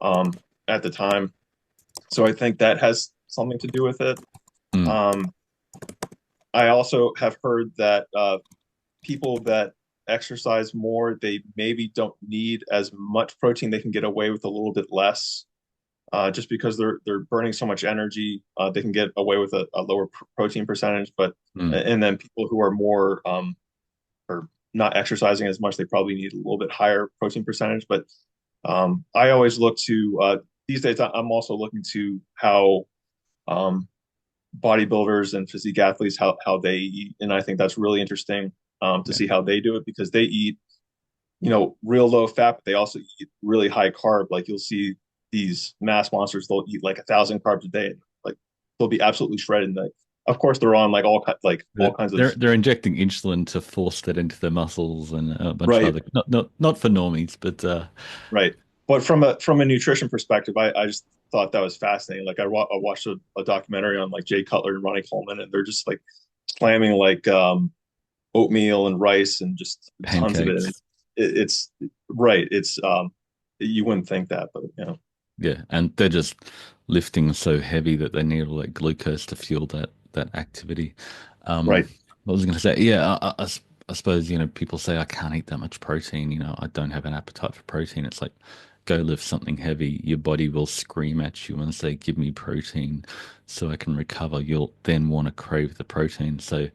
at the time. So I think that has something to do with it. Mm, Um, I also have heard that people that exercise more, they maybe don't need as much protein. They can get away with a little bit less, just because they're burning so much energy. They can get away with a lower protein percentage. But mm, and then people who are more or not exercising as much, they probably need a little bit higher protein percentage. But I always look to these days. I'm also looking to how um, bodybuilders and physique athletes how they eat, and I think that's really interesting to yeah. see how they do it because they eat real low fat, but they also eat really high carb. Like you'll see these mass monsters, they'll eat like 1,000 carbs a day, and like they'll be absolutely shredded. And like, of course, they're on like all kinds of They're injecting insulin to force that into their muscles and a bunch of right, other not for normies, but right. But from a nutrition perspective, I just thought that was fascinating. Like I watched a documentary on like Jay Cutler and Ronnie Coleman, and they're just like slamming like oatmeal and rice and just tons of it. And pancakes. it's right. It's you wouldn't think that, but Yeah, and they're just lifting so heavy that they need all that glucose to fuel that activity. right. What was I going to say? Yeah, I suppose people say I can't eat that much protein. I don't have an appetite for protein. It's like go lift something heavy. Your body will scream at you and say, "Give me protein, so I can recover." You'll then want to crave the protein. So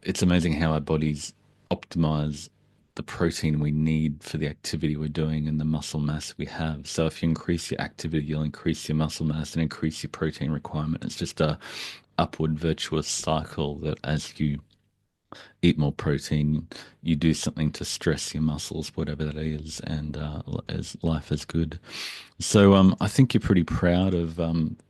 it's amazing how our bodies optimize the protein we need for the activity we're doing and the muscle mass we have. So if you increase your activity, you'll increase your muscle mass and increase your protein requirement. It's just a upward virtuous cycle that as you eat more protein, you do something to stress your muscles, whatever that is, and as life is good. So I think you're pretty proud of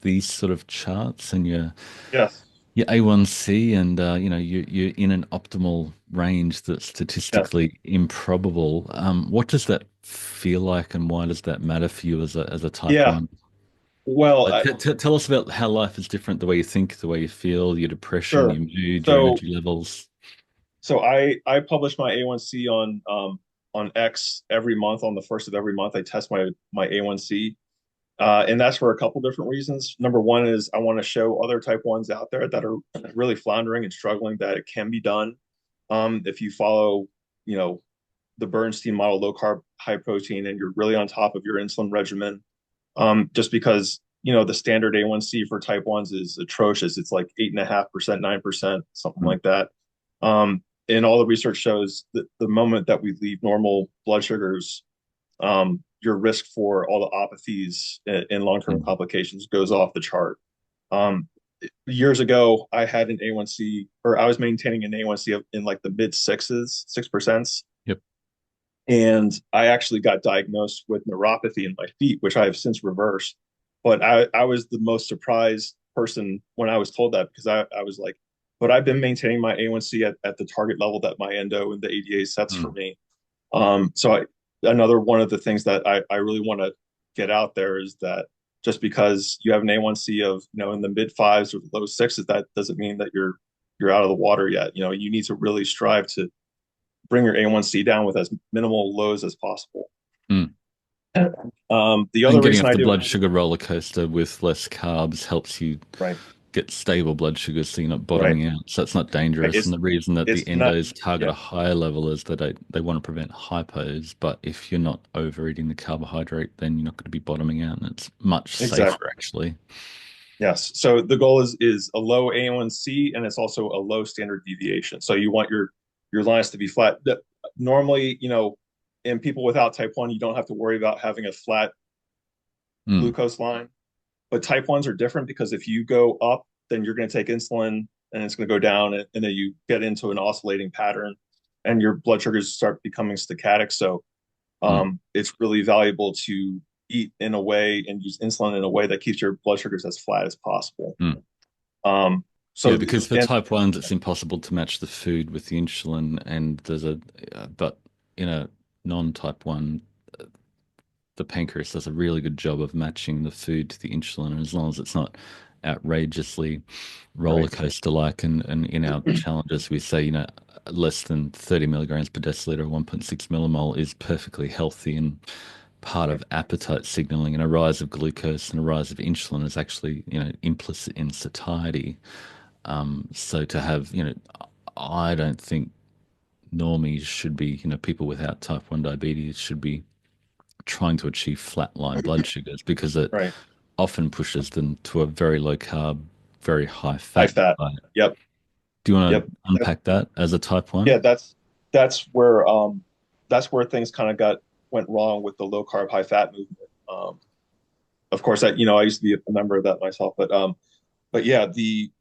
these sort of charts and Yes. your A1C, and you're in an optimal range that's Yes. statistically improbable. What does that feel like, and why does that matter for you as a type Yeah. one? Well, Like, tell us about how life is different, the way you think, the way you feel, your depression, sure. your mood, your So energy levels. I publish my A1C on X every month. On the first of every month, I test my A1C. And that's for a couple different reasons. Number one is I want to show other type ones out there that are really floundering and struggling that it can be done. If you follow, you know, the Bernstein model, low carb, high protein, and you're really on top of your insulin regimen. Just because, the standard A1C for type ones is atrocious. It's like 8.5%, 9%, something Mm, like that. And all the research shows that the moment that we leave normal blood sugars, your risk for all the apathies and long-term mm, complications goes off the chart. Um, Years ago, I had an A1C, or I was maintaining an A1C in like the mid sixes, 6%. yep. And I actually got diagnosed with neuropathy in my feet, which I have since reversed. But I was the most surprised person when I was told that because I was like, but I've been maintaining my A1C at the target level that my endo and the ADA sets for Mm, me. Another one of the things that I really want to get out there is that just because you have an A1C of, in the mid fives or low sixes, that doesn't mean that you're out of the water yet. You need to really strive to bring your A1C down with as minimal lows as possible. mm. The And other getting reason off I the do blood it, sugar roller coaster with less carbs helps you right? get stable blood sugars so you're not Right. bottoming out. So it's not Right. dangerous. And the reason that the It's not, endos target yeah, a higher level is that they want to prevent hypos. But if you're not overeating the carbohydrate, then you're not going to be bottoming out, and it's much safer exactly. actually. Yes. So the goal is a low A1C, and it's also a low standard deviation. So you want your lines to be flat. Normally, in people without type 1, you don't have to worry about having a flat Mm, glucose line. But type 1s are different because if you go up, then you're going to take insulin and it's going to go down, and then you get into an oscillating pattern and your blood sugars start becoming static. So mm. it's really valuable to eat in a way and use insulin in a way that keeps your blood sugars as flat as possible. Mm. Um, Yeah, so, because for and type 1s, it's impossible to match the food with the insulin, and but in a non-type 1, the pancreas does a really good job of matching the food to the insulin, and as long as it's not outrageously roller right, coaster like, and in our challenges, we say, less than 30 milligrams per deciliter, 1.6 millimole is perfectly healthy and part right, of appetite signaling, and a rise of glucose and a rise of insulin is actually, implicit in satiety. So to have, I don't think normies should be, people without type 1 diabetes should be trying to achieve flatline blood sugars because it right. often pushes them to a very low carb, very high High fat fat. diet. Yep, Do you want yep. to unpack that as a type 1? Yeah, that's where things kind of got went wrong with the low carb, high fat movement. Of course, I used to be a member of that myself, but yeah, the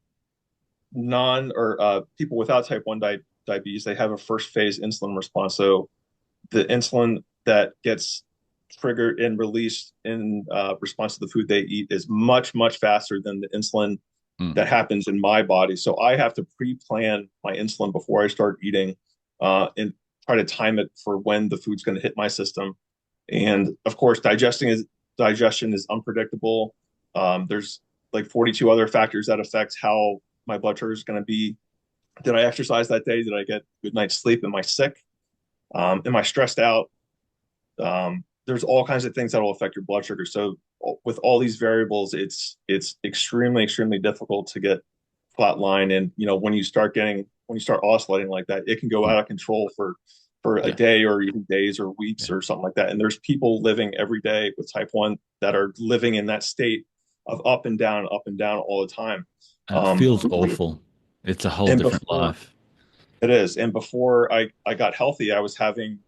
non or people without type 1 diabetes, they have a first phase insulin response. So the insulin that gets triggered and released in response to the food they eat is much, much faster than the insulin Mm, that happens in my body. So I have to pre-plan my insulin before I start eating, and try to time it for when the food's going to hit my system. And of course, digestion is unpredictable. There's like 42 other factors that affect how my blood sugar is going to be. Did I exercise that day? Did I get a good night's sleep? Am I sick? Am I stressed out? There's all kinds of things that will affect your blood sugar. So with all these variables, it's extremely, extremely difficult to get flat line. And when you start oscillating like that, it can go mm. out of control for a Yeah, day or even days or yeah. weeks or something like that. And there's people living every day with type 1 that are living in that state of up and down all the time. And it Um, feels awful. It's a whole and different before life. it is, and before I got healthy, I was having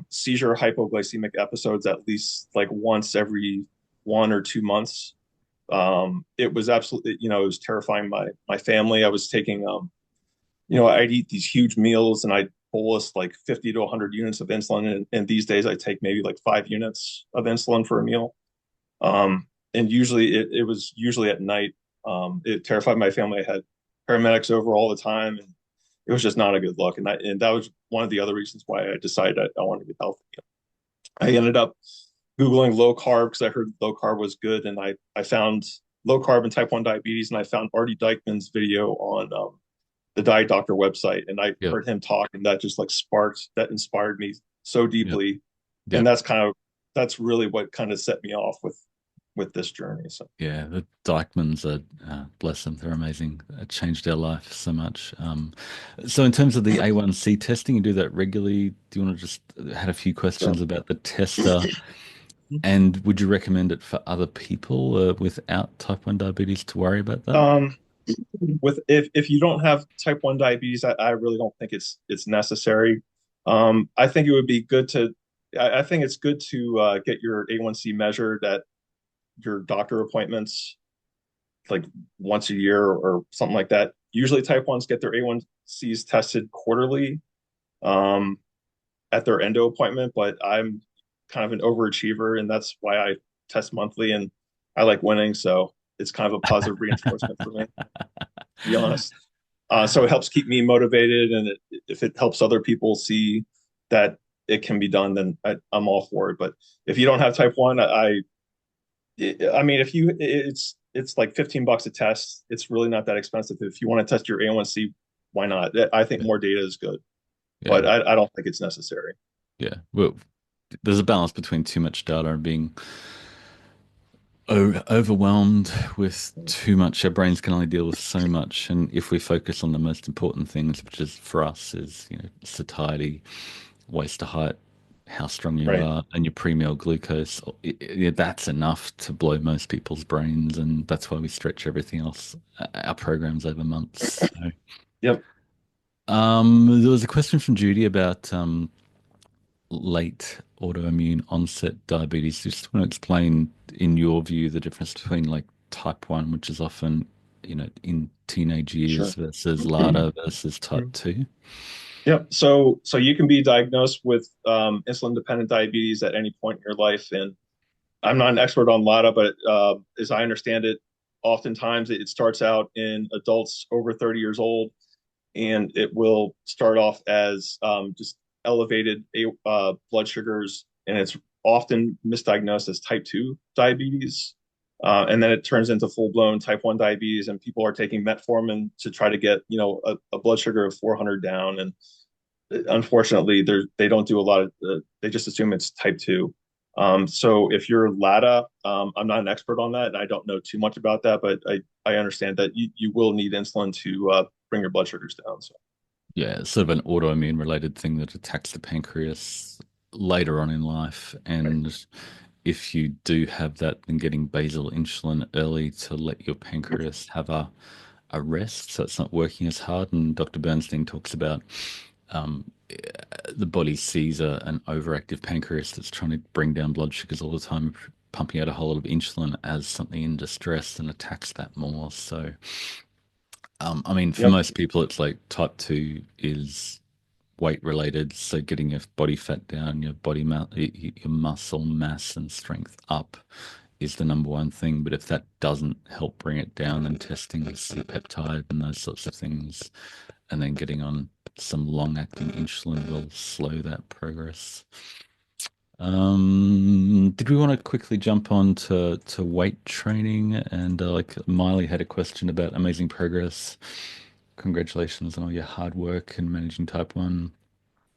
seizure hypoglycemic episodes at least like once every 1 or 2 months. It was absolutely, it was terrifying my family. I was taking, I'd eat these huge meals and I'd bolus like 50 to 100 units of insulin. And these days I take maybe like 5 units of insulin for a meal. And usually it was usually at night. It terrified my family. I had paramedics over all the time, and it was just not a good look. And that was one of the other reasons why I decided I wanted to get healthy. I ended up Googling low carb because I heard low carb was good, and I found low carb and type 1 diabetes, and I found Artie Dykman's video on the Diet Doctor website, and I Yep, heard him talk, and that inspired me so yep, deeply, and yep. that's really what kind of set me off with this journey. So Yeah, the Dykmans are, bless them, they're amazing. It changed their life so much. So in terms of the A1C testing, you do that regularly. Do you want to just had a few sure. questions about the tester, and would you recommend it for other people without type 1 diabetes to worry about that? Um, with if you don't have type 1 diabetes, I really don't think it's necessary. I think it would be good to I think it's good to get your A1C measured at your doctor appointments like once a year or something like that. Usually type 1s get their A1Cs tested quarterly um, at their endo appointment, but I'm kind of an overachiever, and that's why I test monthly, and I like winning, so it's kind of a positive reinforcement for me, to be honest. So it helps keep me motivated, and if it helps other people see that it can be done, then I'm all for it. But if you don't have type 1, I mean, if you it's like $15 a test. It's really not that expensive. If you want to test your A1C, why not? I think Yeah, more data is good, yeah, but I don't think it's necessary. yeah. Well, there's a balance between too much data and being Overwhelmed with too much. Our brains can only deal with so much, and if we focus on the most important things, which is for us is satiety, waist to height, how strong you Right. are, and your pre-meal glucose, that's enough to blow most people's brains, and that's why we stretch everything else, our programs over months. So, Yep. there was a question from Judy about late autoimmune onset diabetes. Just want to explain, in your view, the difference between like type 1, which is often, in teenage years, Sure. versus LADA versus type 2. Yep. So you can be diagnosed with insulin dependent diabetes at any point in your life, and I'm not an expert on LADA, but as I understand it, oftentimes it starts out in adults over 30 years old, and it will start off as just elevated blood sugars, and it's often misdiagnosed as type 2 diabetes. And then it turns into full-blown type 1 diabetes, and people are taking metformin to try to get, a blood sugar of 400 down. And unfortunately, they don't do a lot of, they just assume it's type 2. So if you're LADA, I'm not an expert on that, and I don't know too much about that, but I understand that you will need insulin to bring your blood sugars down. So Yeah, it's sort of an autoimmune related thing that attacks the pancreas later on in life. right. And if you do have that, then getting basal insulin early to let your pancreas have a rest so it's not working as hard. And Dr. Bernstein talks about the body sees an overactive pancreas that's trying to bring down blood sugars all the time, pumping out a whole lot of insulin as something in distress and attacks that more. So, I mean, for Yep. most people, it's like type 2 is weight related. So getting your body fat down, your body mass, your muscle mass and strength up is the number one thing. But if that doesn't help bring it down, then testing the C-peptide and those sorts of things, and then getting on some long-acting insulin will slow that progress. Did we want to quickly jump on to weight training? And like Miley had a question about amazing progress. Congratulations on all your hard work in managing type 1.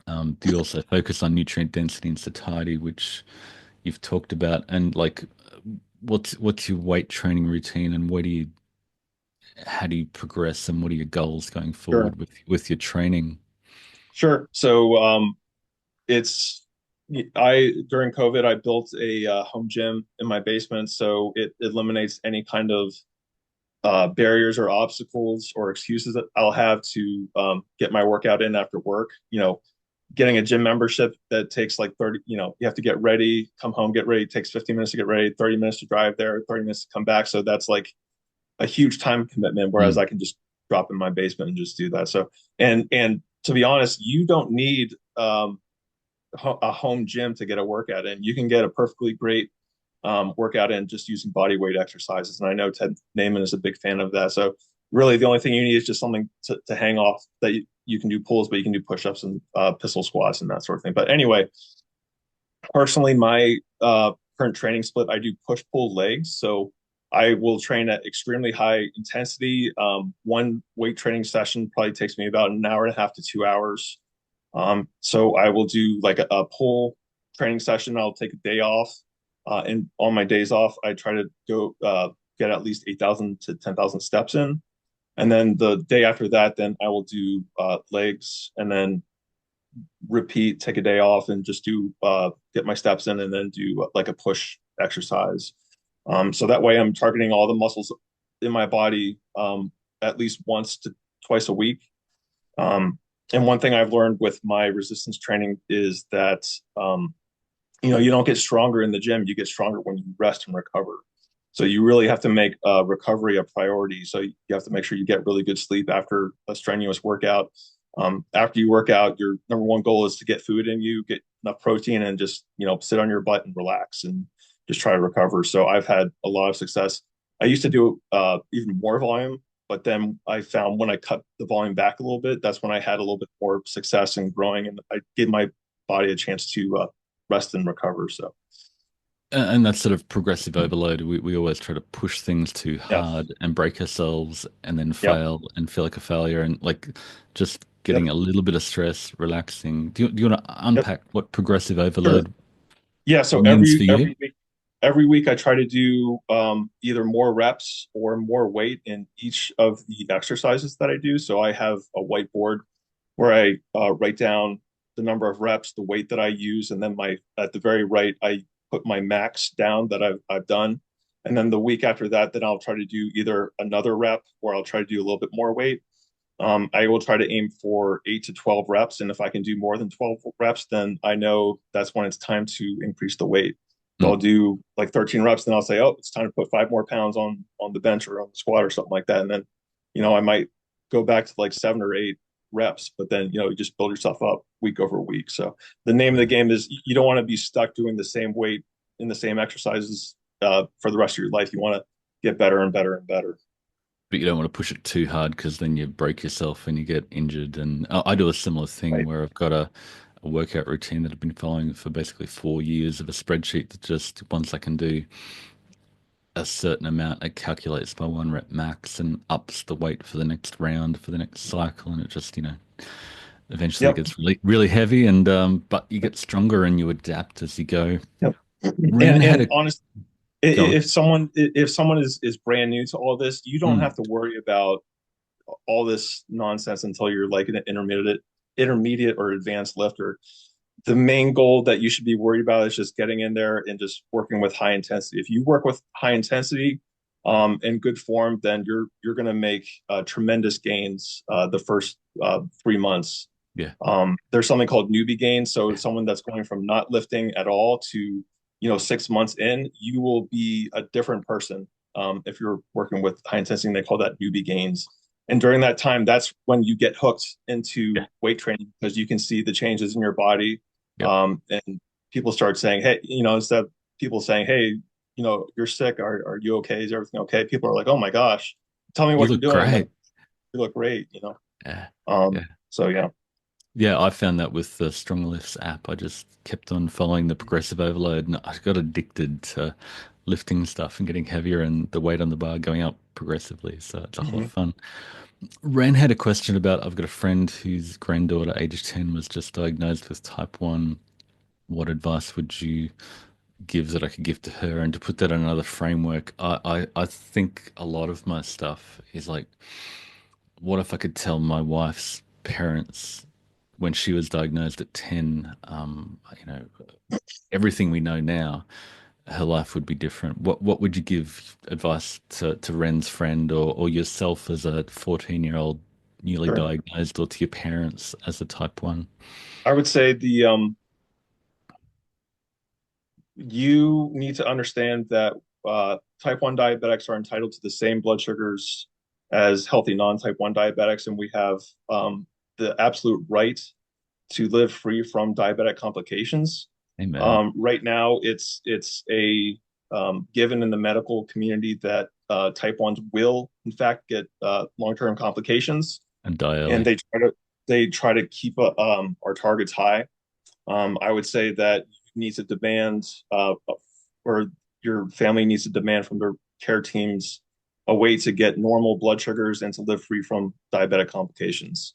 Do you also focus on nutrient density and satiety, which you've talked about? And like, what's your weight training routine, and how do you progress, and what are your goals going Sure. forward with your training? Sure. So it's I during COVID I built a home gym in my basement, so it eliminates any kind of barriers or obstacles or excuses that I'll have to get my workout in after work. Getting a gym membership that takes like 30, you have to get ready, come home, get ready, it takes 15 minutes to get ready, 30 minutes to drive there, 30 minutes to come back. So that's like a huge time commitment, whereas Mm. I can just drop in my basement and just do that. So, and to be honest, you don't need a home gym to get a workout in. You can get a perfectly great workout in just using body weight exercises. And I know Ted Naiman is a big fan of that. So really the only thing you need is just something to hang off that you can do pulls, but you can do push-ups and pistol squats and that sort of thing. But anyway, personally, my current training split, I do push-pull legs. So I will train at extremely high intensity. One weight training session probably takes me about an hour and a half to 2 hours. So I will do like a pull training session. I'll take a day off. And on my days off, I try to go get at least 8,000 to 10,000 steps in. And then the day after that, then I will do legs and then repeat, take a day off and just do get my steps in and then do like a push exercise. So that way I'm targeting all the muscles in my body at least once to twice a week. Um, and one thing I've learned with my resistance training is that you don't get stronger in the gym. You get stronger when you rest and recover. So you really have to make recovery a priority. So you have to make sure you get really good sleep after a strenuous workout. After you work out, your number one goal is to get food in you, get enough protein, and just sit on your butt and relax and just try to recover. So I've had a lot of success. I used to do even more volume, but then I found when I cut the volume back a little bit, that's when I had a little bit more success in growing, and I gave my body a chance to rest and recover. So And that's sort of progressive overload. We always try to push things too yeah, hard and break ourselves and then yep, fail and feel like a failure, and like just getting yep, a little bit of stress, relaxing. Do you want to yep. unpack what progressive Sure. overload Yeah. So means for you? every week. every week I try to do either more reps or more weight in each of the exercises that I do. So I have a whiteboard where I write down the number of reps, the weight that I use, and then my at the very right I put my max down that I've done. And then the week after that, then I'll try to do either another rep or I'll try to do a little bit more weight. I will try to aim for 8 to 12 reps, and if I can do more than 12 reps, then I know that's when it's time to increase the weight. So I'll Mm. do like 13 reps, then I'll say, "Oh, it's time to put 5 more pounds on the bench or on the squat or something like that." And then, I might go back to like 7 or 8 reps, but then you just build yourself up week over week. So the name of the game is you don't want to be stuck doing the same weight in the same exercises for the rest of your life. You want to get better and better and better. But you don't want to push it too hard because then you break yourself and you get injured. And I do a similar thing Right. where I've got a workout routine that I've been following for basically 4 years of a spreadsheet that just once I can do a certain amount, it calculates my 1 rep max and ups the weight for the next round, for the next cycle. And it just, eventually it Yep. gets really, really heavy and but you get stronger and you adapt as you go. Yep. Ran had And a honestly, go on. if someone is brand new to all this, you don't Mm, have to worry about all this nonsense until you're like an intermediate or advanced lifter. The main goal that you should be worried about is just getting in there and just working with high intensity. If you work with high intensity in good form, then you're going to make tremendous gains the first 3 months. yeah. There's something called newbie gains. So someone that's going from not lifting at all to 6 months in, you will be a different person if you're working with high intensity. They call that newbie gains. And during that time, that's when you get hooked into Yeah. weight training because you can see the changes in your body. Yep. And people start saying, hey, instead of people saying, hey, you're sick. Are you okay? Is everything okay? People are like, oh my gosh, tell me You what you're look doing. I'm like, great. you look great. Yeah. Um, Yeah. so yeah. Yeah, I found that with the Strong Lifts app. I just kept on following the progressive overload and I got addicted to lifting stuff and getting heavier and the weight on the bar going up progressively. So it's a lot of Mhm. fun. Ran had a question about I've got a friend whose granddaughter, age 10, was just diagnosed with type 1. What advice would you give that I could give to her? And to put that in another framework, I think a lot of my stuff is like, what if I could tell my wife's parents when she was diagnosed at 10, everything we know now, her life would be different. What would you give advice to Ren's friend or yourself as a 14-year-old newly Sure. diagnosed or to your parents as a type 1? I would say the you need to understand that type 1 diabetics are entitled to the same blood sugars as healthy non-type 1 diabetics, and we have the absolute right to live free from diabetic complications. Amen. Right now, it's a given in the medical community that type 1s will, in fact, get long-term complications, And die and early. they try to keep our targets high. I would say that you need to demand, or your family needs to demand from their care teams a way to get normal blood sugars and to live free from diabetic complications.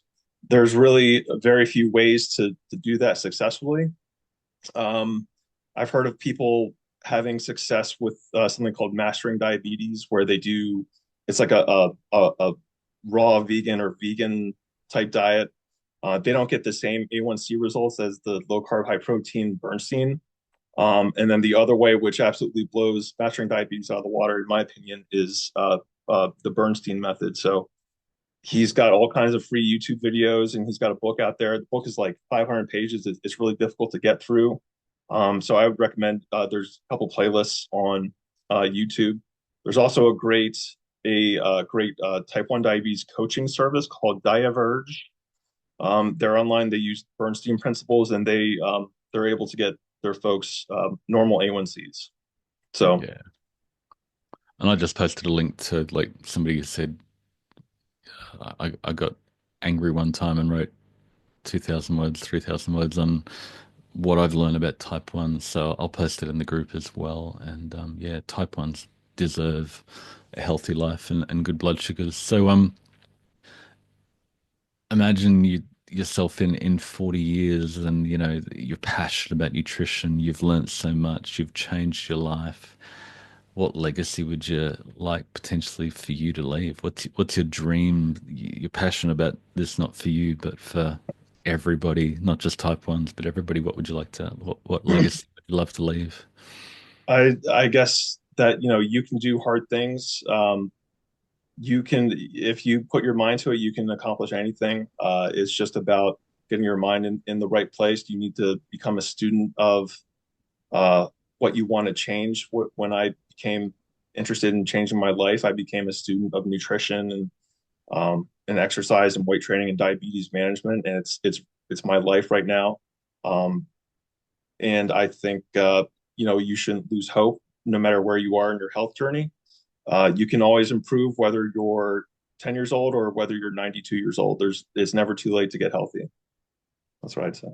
There's really very few ways to do that successfully. Um, I've heard of people having success with something called mastering diabetes, where it's like a raw vegan or vegan type diet. They don't get the same A1C results as the low carb, high protein Bernstein. And then the other way, which absolutely blows mastering diabetes out of the water, in my opinion, is the Bernstein method. So he's got all kinds of free YouTube videos and he's got a book out there. The book is like 500 pages. It's really difficult to get through. So I would recommend there's a couple playlists on YouTube. There's also a great type 1 diabetes coaching service called Diverge. They're online. They use Bernstein principles, and they're able to get their folks normal A1Cs. So Yeah. And I just posted a link to like somebody who said I got angry one time and wrote 2,000 words, 3,000 words on what I've learned about type 1. So I'll post it in the group as well. And yeah, type 1s deserve a healthy life and good blood sugars. So imagine you yourself in 40 years, and you're passionate about nutrition, you've learnt so much, you've changed your life. What legacy would you like potentially for you to leave? What's your dream? You're passionate about this, not for you, but for everybody, not just type ones, but everybody. What would you like to, what legacy would you love to leave? I guess that you can do hard things. You can, if you put your mind to it, you can accomplish anything. It's just about getting your mind in the right place. You need to become a student of what you want to change. When I became interested in changing my life, I became a student of nutrition and exercise and weight training and diabetes management, and it's my life right now. Um, and I think you shouldn't lose hope no matter where you are in your health journey. You can always improve whether you're 10 years old or whether you're 92 years old. It's never too late to get healthy. That's what I'd say.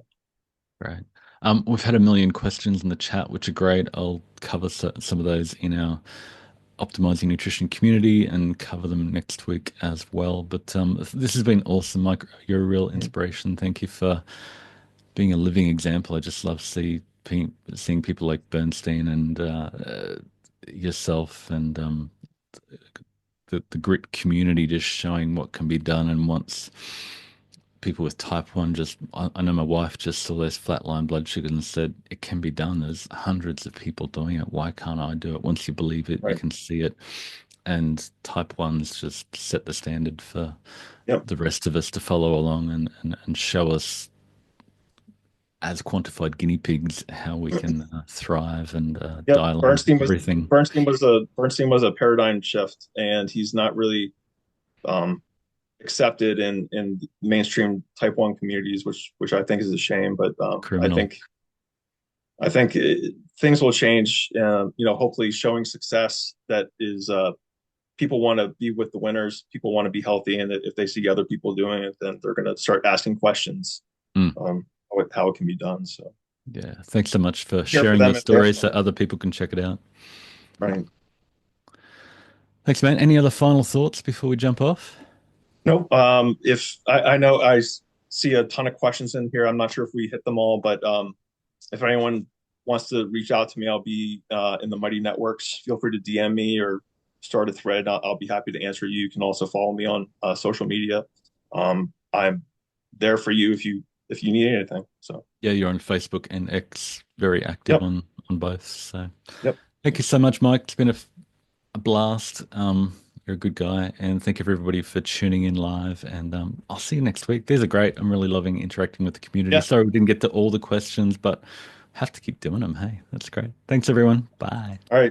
Right. We've had a million questions in the chat, which are great. I'll cover some of those in our optimizing nutrition community and cover them next week as well. But this has been awesome, Mike. You're a real inspiration. Thank you for being a living example. I just love seeing people like Bernstein and yourself and the grit community just showing what can be done. And once people with type 1 just, I know my wife just saw those flatline blood sugars and said, it can be done. There's hundreds of people doing it. Why can't I do it? Once you believe it, you Right. can see it. And type 1s just set the standard for Yep. the rest of us to follow along and show us as quantified guinea pigs how we can thrive and Yep. dial in everything. Bernstein was a paradigm shift, and he's not really um, accepted in mainstream type one communities, which I think is a shame. But Criminal. I think things will change. Hopefully, showing success that is people want to be with the winners. People want to be healthy, and if they see other people doing it, then they're going to start asking questions Mm. how it can be done. So Yeah. Thanks so much for here for sharing your them if they have story so questions. other people can check it out. Right. Thanks, man. Any other final thoughts before we jump off? Nope. If I know see a ton of questions in here, I'm not sure if we hit them all, but if anyone wants to reach out to me, I'll be in the Mighty Networks. Feel free to DM me or start a thread. I'll be happy to answer you. You can also follow me on social media. I'm there for you if you need anything. So, Yeah, you're on Facebook and X, very active yep, on both. So yep. thank you so much, Mike. It's been a blast. You're a good guy, and thank you for everybody for tuning in live. And I'll see you next week. These are great. I'm really loving interacting with the community. Yeah. Sorry we didn't get to all the questions, but have to keep doing them. Hey, that's great. Thanks, everyone. Bye. All right.